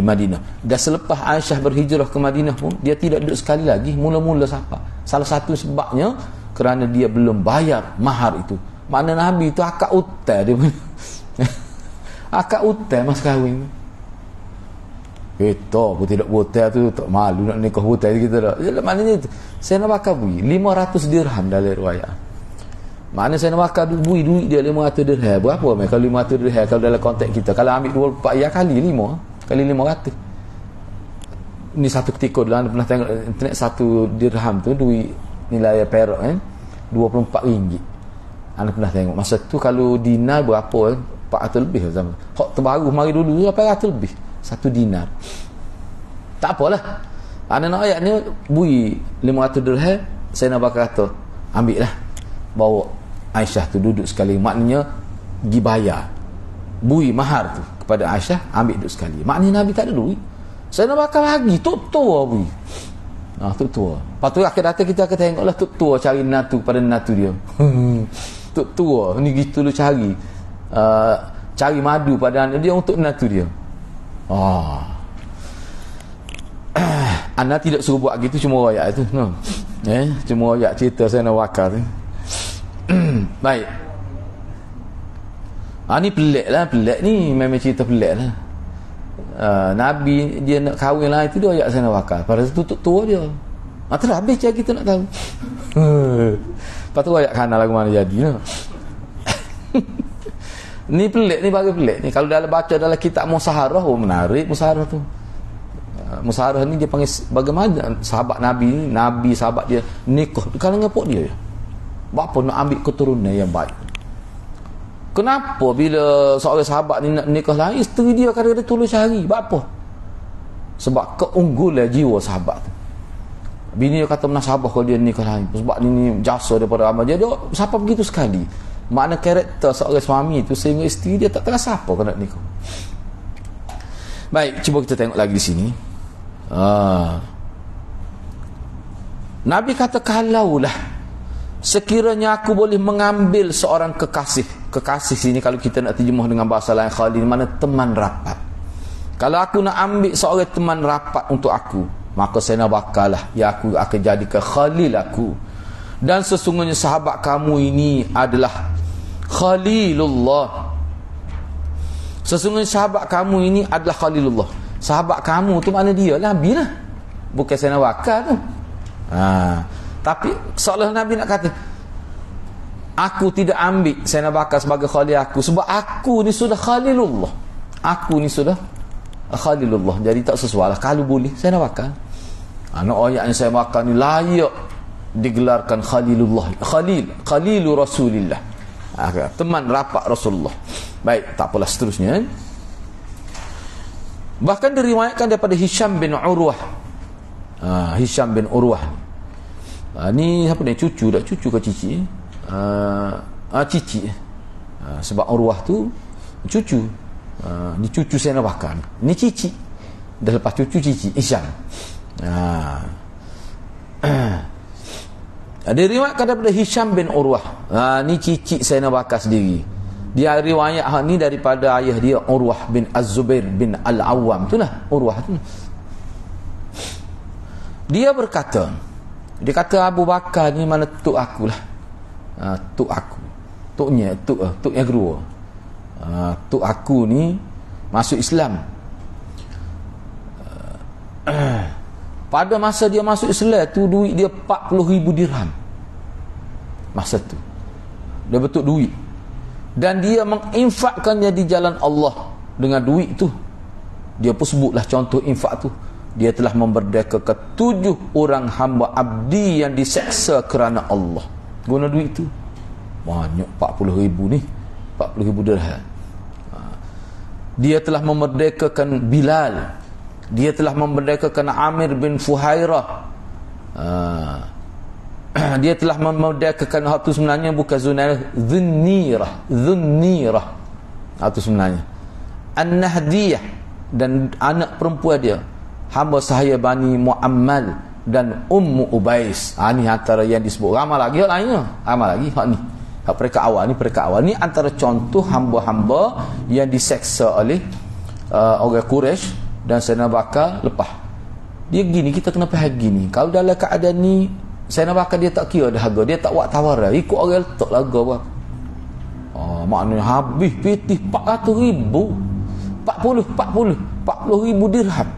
Madinah. Dan selepas Aisyah berhijrah ke Madinah pun dia tidak duduk sekali lagi. Mula-mula siapa? Salah satu sebabnya kerana dia belum bayar mahar itu. Makna Nabi itu akad utai dia punya. Akad utai mas kahwin. Kita pun tidak butai tu, tak malu nak nikah butai kita dah. Maknanya itu saya nak bakar bui 500 dirham dalam riwayat. Maknanya saya nak bakar bui duit dia 500 dirham. Berapa mai kalau 500 dirham kalau dalam konteks kita? Kalau ambil 24 ya kali 5 kali 500. Ni satu ketika dulu anda pernah tengok internet, satu dirham tu duit nilai perak kan 24 ringgit. Anda pernah tengok masa tu kalau dinar berapa 400 lebih zaman. Hak terbaru mari dulu 800 lebih satu dinar. Tak apalah. Anda nak ayat ni bui 500 dirham, saya nak bakal kata ambil lah, bawa Aisyah tu duduk sekali. Maknanya pergi bayar bui mahar tu kepada Aisyah, ambil duduk sekali. Maknanya Nabi tak ada duit. Saya nak bakal lagi tok tua bui. Tok tua. Lepas tu akhir datang kita akan tengoklah tok tua cari natu pada natu dia. Tok tua ni gitu lu cari cari madu pada anak dia untuk natu dia. Anda tidak suruh buat gitu, cuma ayat tu no. Cuma ayat cerita saya nak wakar tu. Baik. Ni pelik ni, memang cerita pelik lah. Nabi dia nak kahwin lah, itu dia ayat saya nak wakar. Pada tu tutup tua dia. Terhabis je kita nak tahu. Lepas tu ayat kanal lagu mana jadi no. Ni pelik ni, bagi pelik ni. Kalau dalam baca dalam kitab Musaharah, menarik Musaharah tu. Musaharah ni dia panggil bagaimana sahabat Nabi ni, Nabi sahabat dia nikah kalau ngapok dia. Bapa nak ambil keturunan yang baik. Kenapa bila seorang sahabat ni nak nikah lain, isteri dia kadang-kadang tolong cari. Bapa? Sebab keunggulan jiwa sahabat tu. Bini dia kata menasabah kalau dia nikah lain. Sebab ni jasa daripada amal dia siapa begitu sekali. Makna karakter seorang suami tu sehingga isteri dia tak terasa apa kalau nak nikah. Baik, cuba kita tengok lagi di sini. Nabi kata kalaulah sekiranya aku boleh mengambil seorang kekasih sini kalau kita nak terjemah dengan bahasa lain khalil, mana teman rapat. Kalau aku nak ambil seorang teman rapat untuk aku, maka saya nak bakalah ya aku akan jadikan khalil aku. Dan sesungguhnya sahabat kamu ini adalah Khalilullah. Sesungguhnya sahabat kamu ini adalah Khalilullah. Sahabat kamu tu mana dia? Nabi lah. Bukan saya nak wakar tu. Tapi seolah Nabi nak kata aku tidak ambil saya nak bakar sebagai Khalil aku, sebab aku ni sudah Khalilullah. Aku ni sudah Khalilullah. Jadi tak sesuai lah. Kalau boleh saya nak bakar. Anak ayat yang saya bakar ni layak digelarkan Khalilullah. Khalilu Rasulillah. Teman rapat Rasulullah. Baik, tak apalah seterusnya. Bahkan diriwayatkan daripada Hisham bin Urwah. Hisham bin Urwah ni siapa ni? Cucu ke cici? Cici. Sebab Urwah tu cucu. Ni cucu saya nak bakar. Ni cici. Dah lepas cucu cici Hisham. Diriwayatkan daripada Hisham bin Urwah. Ni cici saya nak bakar sendiri. Dia riwayat ni daripada ayah dia Urwah bin Az-Zubair bin Al-Awwam. Itulah Urwah tu. Dia berkata, dia kata Abu Bakar ni mana tok aku lah. Tok aku. Toknya kedua. Tok aku ni masuk Islam. Pada masa dia masuk Islam tu duit dia 40,000 dirham. Masa tu dia betul duit. Dan dia menginfakkannya di jalan Allah. Dengan duit tu dia pun sebutlah contoh infak tu. Dia telah memerdekakan 7 orang hamba abdi yang diseksa kerana Allah. Guna duit tu banyak, 40,000 ni, 40,000 dirham. Dia telah memerdekakan Bilal. Dia telah memerdekakan Amir bin Fuhairah. Dia telah memerdekakan hatu sebenarnya bukan Zunnirah. Hatu sebenarnya An-Nahdiyah. Dan anak perempuan dia hamba sahaya Bani Muammal dan Ummu Ubais. Ni antara yang disebut. Ramai lagi hak lainnya. Ramai lagi hak ni. Mereka awal ni antara contoh hamba-hamba yang diseksa oleh orang Quraisy dan Sayyidina Bakar lepas. Dia gini, kita kena faham gini. Kalau dalam keadaan ni Sayyidina Bakar dia tak kira dahaga, dia tak buat tawaran, ikut orang letak laga apa. Maknanya habis pitih 400,000, 40,000 dirham.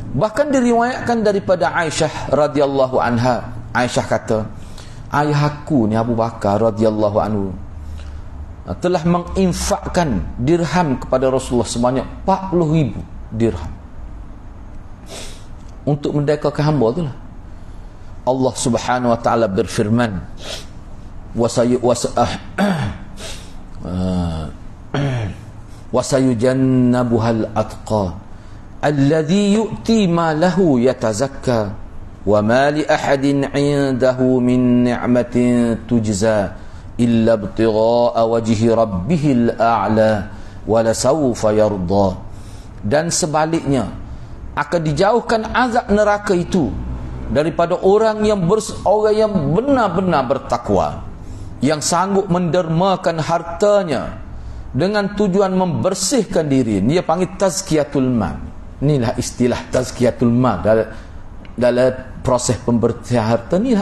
Bahkan diriwayatkan daripada Aisyah radhiyallahu anha. Aisyah kata, ayah aku ni Abu Bakar radhiyallahu anhu telah menginfakkan dirham kepada Rasulullah sebanyak 40,000 dirham untuk mendekatkan hamba tu lah. Allah Subhanahu wa taala berfirman, wasayujannabuhal atqa alladhi yu'ti ma lahu yatazakka wa ma li ahadin 'indahu min ni'matin tujza illa ibtigha'a wajhi rabbihil a'la wa la sawfa yarda. Dan sebaliknya akan dijauhkan azab neraka itu daripada orang yang benar-benar bertakwa, yang sanggup mendermakan hartanya dengan tujuan membersihkan diri. Dia panggil tazkiyatul mal. Inilah istilah tazkiyatul mal dalam proses pembersihan harta ni,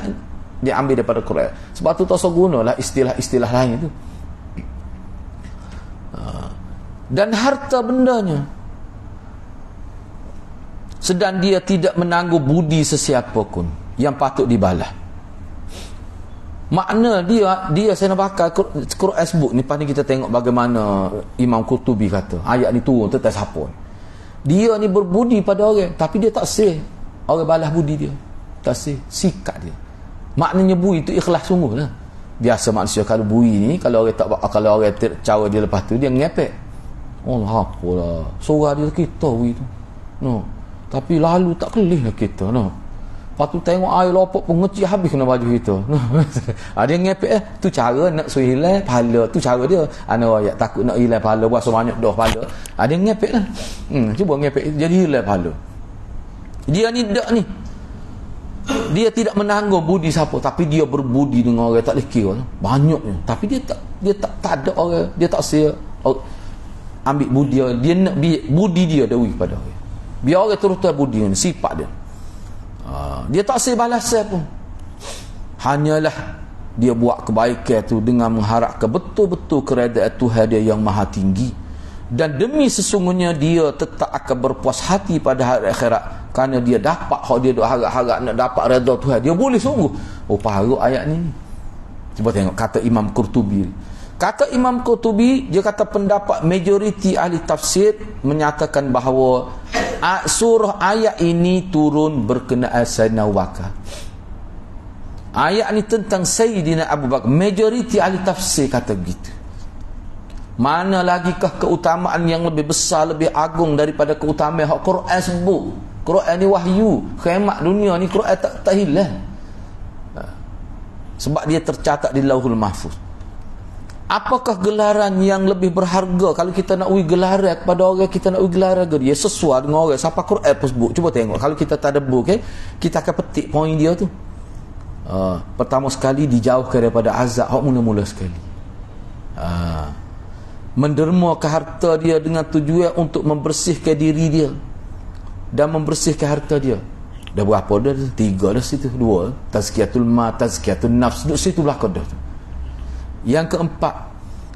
diambil daripada Quran. Sebab tu tak usah gunalah istilah-istilah lain itu. Dan harta bendanya, sedang dia tidak menangguh budi sesiapa pun yang patut dibalas. Makna dia Sayyidina Bakar, Quran sebut ni, lepas ni kita tengok bagaimana Imam Qurtubi kata ayat ni turun tentang siapa. Dia ni berbudi pada orang, tapi dia tak sih orang balas budi dia, tak sih sikat dia. Maknanya bui itu ikhlas sungguh lah. Biasa manusia kalau bui ni, kalau orang cara dia lepas tu dia ngepek. Oh apalah, surah dia kita bui tu. No. Tapi lalu tak kelih lah kita, no. Lepas tu tengok air lopok pun ngecik habis kena baju kita. Ada yang ngepek tu cara nak suruh hilang pahala, tu cara dia. Ana ayat takut nak hilang pahala, berasa banyak dah pahala. Ada yang ngepek lah. Cuba ngepek jadi hilang pahala. Dia ni dak ni. Dia tidak menanggung budi siapa, tapi dia berbudi dengan orang tak boleh kira. Banyaknya. Tapi dia tak ada orang, dia tak sia ambil budi dia nak budi dia dawi pada orang. Biar orang terus budi ni sifat dia. Dia tak sia balasan pun. Hanyalah dia buat kebaikan tu dengan mengharapkan betul-betul keredaan Tuhan dia yang maha tinggi, dan demi sesungguhnya dia tetap akan berpuas hati pada hari akhirat kerana dia dapat hak dia duk harap-harap nak dapat redha Tuhan. Dia boleh sungguh. Oh paharuk ayat ni. Cuba tengok kata Imam Qurtubi. Kata Imam Qurtubi, dia kata pendapat majoriti ahli tafsir menyatakan bahawa surah ayat ini turun berkenaan Sayyidina Abu Bakar. Ayat ni tentang Sayyidina Abu Bakar. Majoriti ahli tafsir kata begitu. Mana lagikah keutamaan yang lebih besar, lebih agung daripada keutamaan hak Quran sebut. Quran ni wahyu, khaimat dunia ni Quran tak hilang. Sebab dia tercatat di Lauhul Mahfuz. Apakah gelaran yang lebih berharga? Kalau kita nak uji gelaran kepada orang, kita nak uji gelaran ke dia sesuai dengan orang siapa Quran sebut. Cuba tengok, kalau kita tak ada buku, okay, kita akan petik poin dia tu. Pertama sekali dijauhkan daripada azab hak mula-mula sekali. Mendermakan harta dia dengan tujuan untuk membersihkan diri dia dan membersihkan harta dia. Dah berapa dah? 3 dah situ, 2 tazkiyatul ma, tazkiyatul nafs, duduk situ belakang dah tu. Yang keempat,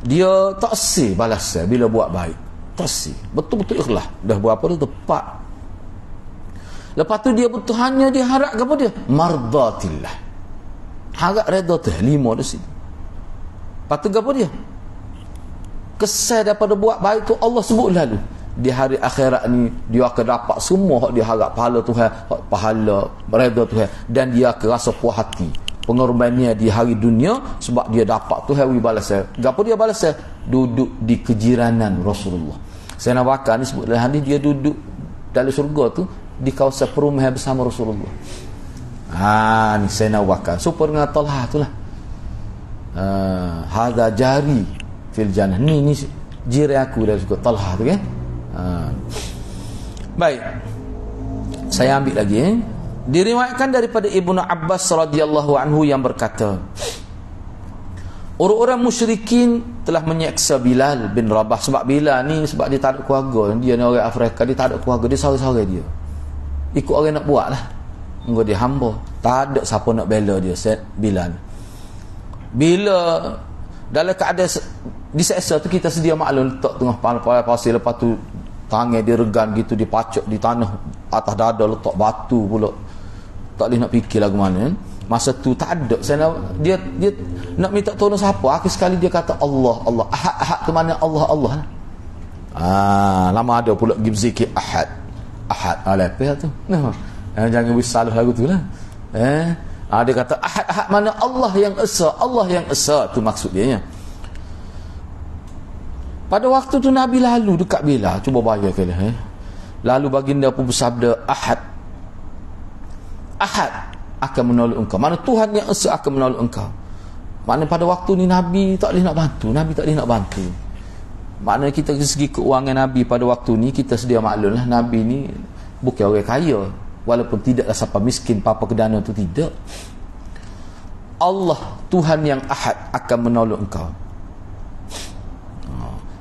dia tak sih balasan bila buat baik, tak sih, betul-betul ikhlas. Dah berapa dah? 4. Lepas tu dia betul hanya dia harap apa dia? Mardatillah, harap redha tu. 5 dah situ. Lepas tu apa dia? Kesal daripada buat baik tu Allah sebut lalu. Di hari akhirat ni dia akan dapat semua hak dia harap, pahala Tuhan, pahala redha Tuhan, dan dia akan rasa puas hati pengorbanannya di hari dunia sebab dia dapat Tuhan balasan. Gapo dia balasan? Duduk di kejiranan Rasulullah. Sayyidina Bakar ni sebut dalam hadis dia duduk dalam syurga tu di kawasan perumahan bersama Rasulullah. Ni Sayyidina Bakar super dengan Talha tu lah. Hadza jari fil jannah. Ni jiran aku dah suka Talha tu kan. Baik, saya ambil lagi. Diriwayatkan daripada Ibnu Abbas radhiyallahu anhu yang berkata, Orang-orang musyrikin telah menyeksa Bilal bin Rabah. Sebab Bilal ni, sebab dia tak ada keluarga, dia ni orang Afrika, dia tak ada keluarga, dia sorang-sorang dia. Ikut orang nak buat lah. Enggak dia hamba. Tak ada siapa nak bela dia, Bilal. Bila dalam keadaan diseksa tu, kita sedia maklum letak tengah pasir, lepas tu tangan dia regan gitu, dipacok di tanah atas dada, letak batu pula. Tak boleh nak fikir lagu mana. Masa tu tak ada. Dia nak minta tolong siapa? Akhir sekali dia kata Allah, Allah. Ahad, ahad tu mana? Allah, Allah. Lama ada pula pergi zikir ahad. Ahad. Lepas tu. Jangan bersalah lagu tu lah. Dia kata ahad, ahad mana? Allah yang esa. Allah yang esa. Tu maksud dia. Pada waktu tu Nabi lalu dekat Bilal. Cuba bayangkan. Lalu baginda pun bersabda, ahad. Ahad akan menolong engkau. Mana Tuhan yang esa akan menolong engkau. Mana pada waktu ni Nabi tak boleh nak bantu. Nabi tak boleh nak bantu. Maknanya kita dari segi keuangan Nabi pada waktu ni, kita sedia maklum lah, Nabi ni bukan orang kaya. Walaupun tidaklah siapa miskin, papa kedana tu tidak. Allah, Tuhan yang ahad akan menolong engkau.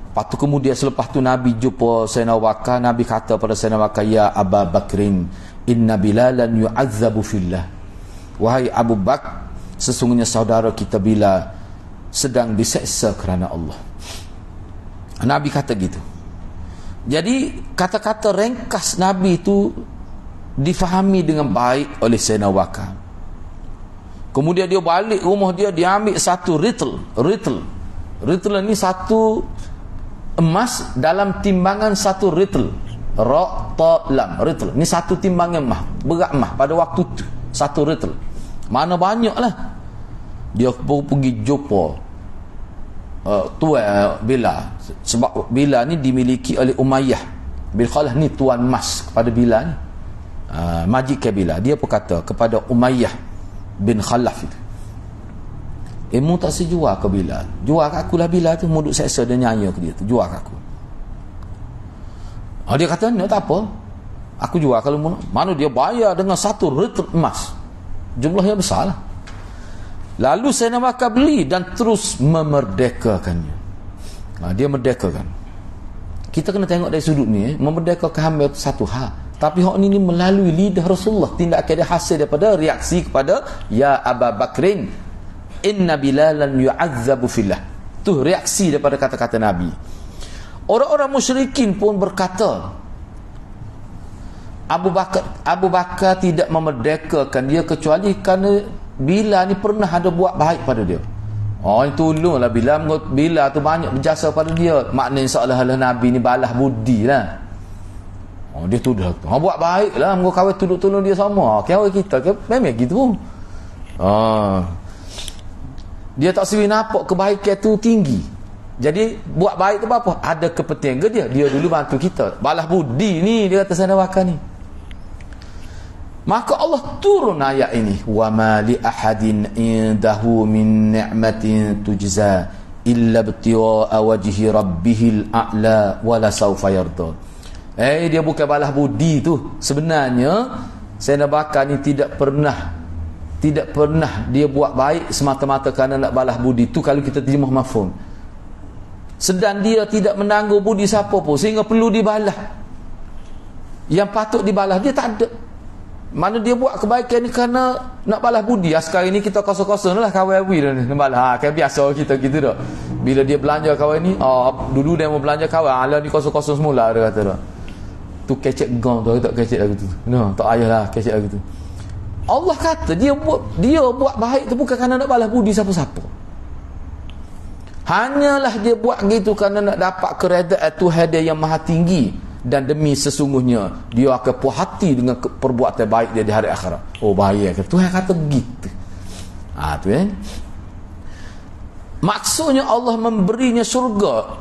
Lepas tu kemudian selepas tu Nabi jumpa Sayyidina Abu Bakar. Nabi kata pada Sayyidina Abu Bakar, ya Aba Bakrin, inna Bilalan yu'azzabu fillah. Wahai Abu Bakar, sesungguhnya saudara kita Bilal sedang diseksa kerana Allah. Nabi kata gitu. Jadi kata-kata ringkas Nabi itu difahami dengan baik oleh Sayyidina Abu Bakar. Kemudian dia balik rumah dia ambil satu ritel ni satu emas dalam timbangan satu ritel. Ritel ni satu timbangan emas, berat emas pada waktu tu satu ritel. Mana banyak lah. Dia pergi jumpa tuan Bilal. Sebab Bilal ni dimiliki oleh Umayyah bin Khalaf ni, tuan emas kepada Bilal ni. Majikan Bilal. Dia pun kata kepada Umayyah bin Khalaf itu, mu tak sejual ke Bilal? Jual kat aku lah Bilal tu. Mu duk seksa dia, nyaya ke dia tu. Jual kat aku. Dia kata, tak apa, aku jual kalau mana dia bayar dengan satu ritel emas. Jumlahnya besar lah. Lalu Sayyidina Abu Bakar beli dan terus memerdekakannya. Dia merdekakan. Kita kena tengok dari sudut ni, memerdekakan hamba itu satu hal. Tapi hak ni melalui lidah Rasulullah. Tindakan dia hasil daripada reaksi kepada ya Aba Bakrin, inna Bilalan yu'azzabu fillah. Tu reaksi daripada kata-kata Nabi. Orang-orang musyrikin pun berkata, Abu Bakar tidak memerdekakan dia kecuali kerana Bilal ni pernah ada buat baik pada dia. Tolonglah Bilal tu banyak berjasa pada dia. Maknanya seolah-olah Nabi ni balas budi lah. Dia tuduh tu. Buat baik lah, muka kawan tolong dia sama. Kawan kita memang gitu. Dia tak sering nampak kebaikan tu tinggi. Jadi buat baik tu apa? Ada kepentingan dia. Dia dulu bantu kita. Balas budi ni dia kata Sayyidina Abu Bakar ni. Maka Allah turun ayat ini, wa ma li ahadin indahu min ni'matin tujza illa ibtigha'a wajhi rabbihil a'la wa la sawfa yarda. Dia bukan balas budi tu. Sebenarnya Sayyidina Abu Bakar ni tidak pernah dia buat baik semata-mata kerana nak balas budi. Tu kalau kita terjemah mafhum. Sedang dia tidak menanggung budi siapa pun sehingga perlu dibalas. Yang patut dibalas dia tak ada. Mana dia buat kebaikan ni kerana nak balas budi. Sekarang ni kita kosong-kosong lah kawan awi dah ni. Balas. Kan biasa kita gitu dah. Bila dia belanja kawan ni, dulu dia mau belanja kawan, ala ni kosong-kosong semula dia kata dah. Tu kecek gong tu, tak kecek lagu tu. Tak payahlah kecek lagu tu. Allah kata dia buat baik tu bukan kerana nak balas budi siapa-siapa. Hanyalah dia buat gitu kerana nak dapat keredaan Tuhan dia yang maha tinggi. Dan demi sesungguhnya dia akan puas hati dengan perbuatan baik dia di hari akhirat. Bahaya ke? Tuhan kata begitu. Tu maksudnya Allah memberinya syurga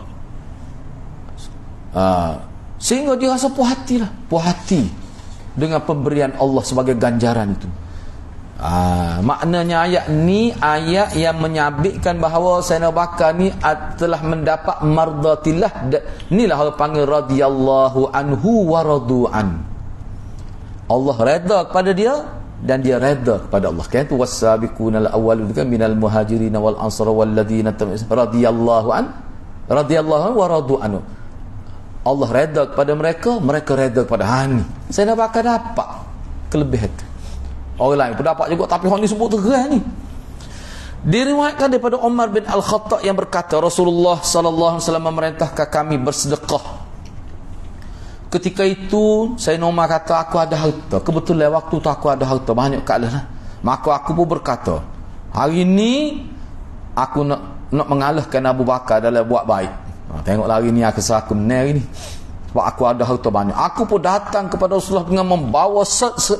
sehingga dia rasa puas hati lah. Puas hati dengan pemberian Allah sebagai ganjaran itu. Maknanya ayat ni ayat yang menyabitkan bahawa Sayyidina Abu Bakar ni telah mendapat mardatillah. Inilah orang panggil radhiyallahu anhu wa radu'an. Allah redha kepada dia dan dia redha kepada Allah. Kan tu wasabiqunal awwalun kan minal muhajirin wal ansar wal ladzina radhiyallahu wa radu anhu. Allah redha kepada mereka, mereka redha kepada hani. Saya nak bakal dapat kelebihan tu. Orang lain pun dapat juga, tapi hang ni sebut terang ni. Diriwayatkan daripada Umar bin Al-Khattab yang berkata, Rasulullah sallallahu alaihi wasallam memerintahkan kami bersedekah. Ketika itu Sayyidina Umar kata, aku ada harta. Kebetulan waktu tu aku ada harta banyak kalah lah. Maka aku pun berkata, hari ni aku nak mengalahkan Abu Bakar dalam buat baik. Tengoklah hari ni aku seraku menang ni, sebab aku ada harta banyak. Aku pun datang kepada Rasulullah dengan membawa 50%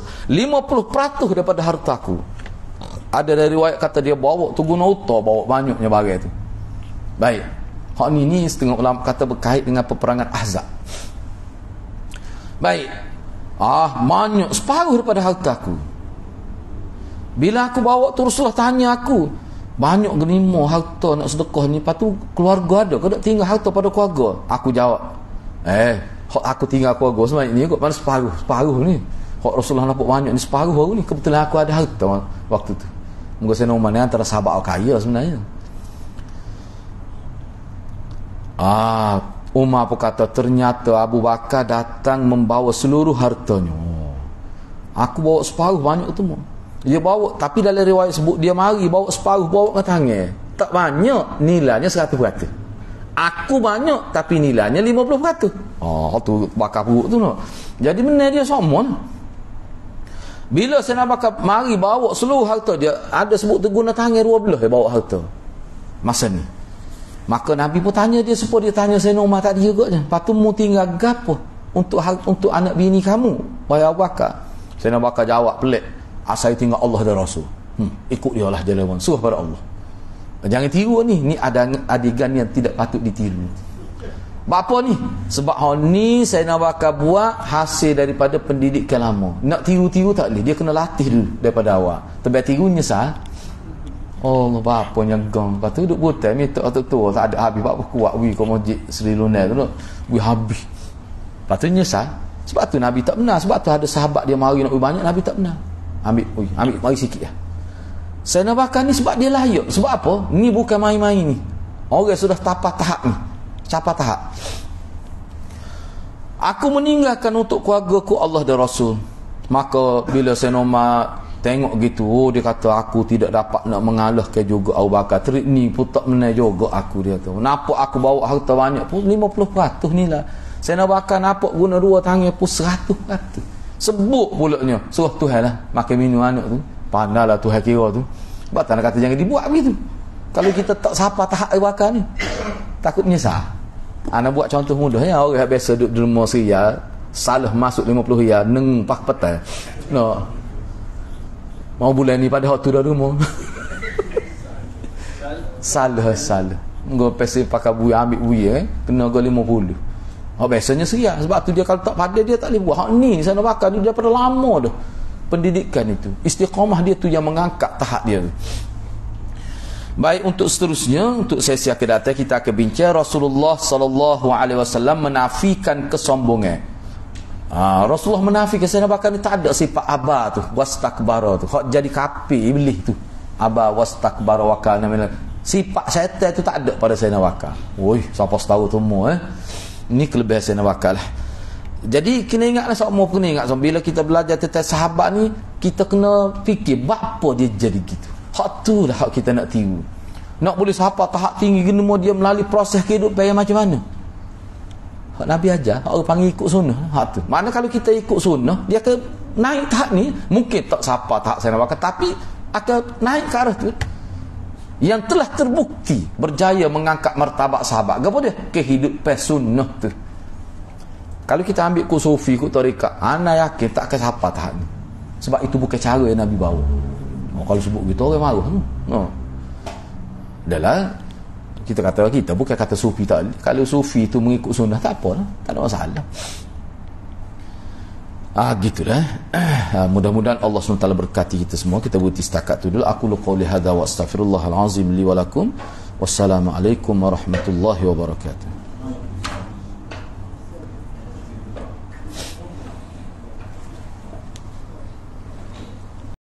daripada harta aku. Ada dari riwayat kata dia bawa tu guna unta, bawa banyaknya barang tu. Baik, hak ni setengah ulama kata berkait dengan peperangan Ahzab. Baik, banyak separuh daripada harta aku. Bila aku bawa tu, Rasulullah tanya aku, banyak genimo harta nak sedekah ni, lepas tu keluarga ada, kau nak tinggal harta pada keluarga? Aku jawab, hak aku tinggal keluarga sebenarnya ni kot, mana separuh ni. Hak Rasulullah nampak banyak ni, separuh baru ni. Kebetulan aku ada harta waktu tu. Moga saya nombor ni antara sahabat kaya sebenarnya. Umar pun kata, ternyata Abu Bakar datang membawa seluruh hartanya. Aku bawa separuh, banyak tu. Dia bawa, tapi dalam riwayat sebut dia mari bawa separuh, bawa ke tangan. Tak banyak, nilainya 100%. Aku banyak, tapi nilainya 50%. Tu bakar perut tu no. Jadi benar dia sama. Bila Sayyidina Abu Bakar mari bawa seluruh harta dia, ada sebut teguna tangan 12 dia bawa harta masa ni. Maka Nabi pun tanya dia, supaya dia tanya Sayyidina Umar tadi juga je, lepas tu mu tinggal gapo untuk anak bini kamu, wahai Abu Bakar? Sayyidina Abu Bakar jawab pelik, asal tinggal Allah dan Rasul. Ikut dia lah jalan suruh pada Allah. Jangan tiru ni ada adegan yang tidak patut ditiru. Apa ni? Sebab hal ni Sayyidina Abu Bakar buat hasil daripada pendidikan lama. Nak tiru-tiru tak boleh, dia kena latih dulu daripada awal. Tapi tiru nyesal. Allah apa nyegang. Lepas tu duduk butai minta tua tak ada habis, apa kuat wi kau masjid Sri Lunar tu wi habis. Lepas tu nyesal. Sebab tu Nabi tak benar. Sebab tu ada sahabat dia mari nak banyak, Nabi tak benar. Ambil mari sikit lah. Sayyidina Abu Bakar ni sebab dia layak. Sebab apa? Ni bukan main-main ni. Orang sudah tapak tahap ni. Capai tahap. Aku meninggalkan untuk keluargaku Allah dan Rasul. Maka bila Sayyidina Umar tengok gitu, dia kata aku tidak dapat nak mengalahkan juga Abu Bakar. Terik ni pun tak menang juga aku, dia kata. Nampak aku bawa harta banyak pun 50% ni lah. Sayyidina Abu Bakar nampak guna dua tangan pun 100%. Sebut pulaknya, suruh Tuhan lah makan minum anak tu. Pandailah Tuhan kira tu. Sebab tak nak kata jangan dibuat begitu. Kalau kita tak sapa tahap Abu Bakar ni, takut menyesal. Ana buat contoh mudah ya, orang biasa duduk di rumah Syria, salah masuk 50 riyal neng pak petang. No. Mau bulan ni pada waktu dah rumah. salah. Engko pesi pakai bui ambil bui kena go 50. Biasanya Syria, sebab tu dia kalau tak pandai dia tak boleh buat. Hak ni sana bakar dia daripada lama dah. Pendidikan itu, istiqamah dia tu yang mengangkat tahap dia tu. Baik, untuk seterusnya, untuk sesi akan datang kita akan bincang Rasulullah sallallahu alaihi wasallam menafikan kesombongan. Rasulullah menafikan Sayyidina Abu Bakar ni tak ada sifat aba tu, wastakbara tu. Hak jadi kafir iblis tu. Aba wastakbara wa kana min. Sifat syaitan tu tak ada pada Sayyidina Abu Bakar. Oi, siapa tahu tu semua Ini kelebihan Sayyidina Abu Bakar lah. Jadi kena ingatlah, semua kena ingat, bila kita belajar tentang sahabat ni, kita kena fikir apa dia jadi gitu. Hak tu lah hak kita nak tiru. Nak boleh sahabat tahap tinggi gini, dia melalui proses kehidupan yang macam mana? Hak Nabi ajar, hak orang panggil ikut sunnah. Hak tu. Mana kalau kita ikut sunnah, dia akan naik tahap ni. Mungkin tak sahabat tahap Sayyidina Abu Bakar, tapi akan naik ke arah tu. Yang telah terbukti berjaya mengangkat martabat sahabat. Apa dia? Kehidupan sunnah tu. Kalau kita ambil ku sufi, ku tarikat, ana yakin tak akan sahabat tahap ni. Sebab itu bukan cara yang Nabi bawa. Kalau sebut gitu orang marah tu. Adalah kita kata, kita bukan kata sufi tak. Kalau sufi tu mengikut sunnah tak apa lah, tak ada masalah. Gitulah. Mudah-mudahan Allah SWT berkati kita semua. Kita berhenti setakat tu dulu. Aku qauli hadza wa astaghfirullahal azim li wa lakum. Wassalamualaikum warahmatullahi wabarakatuh.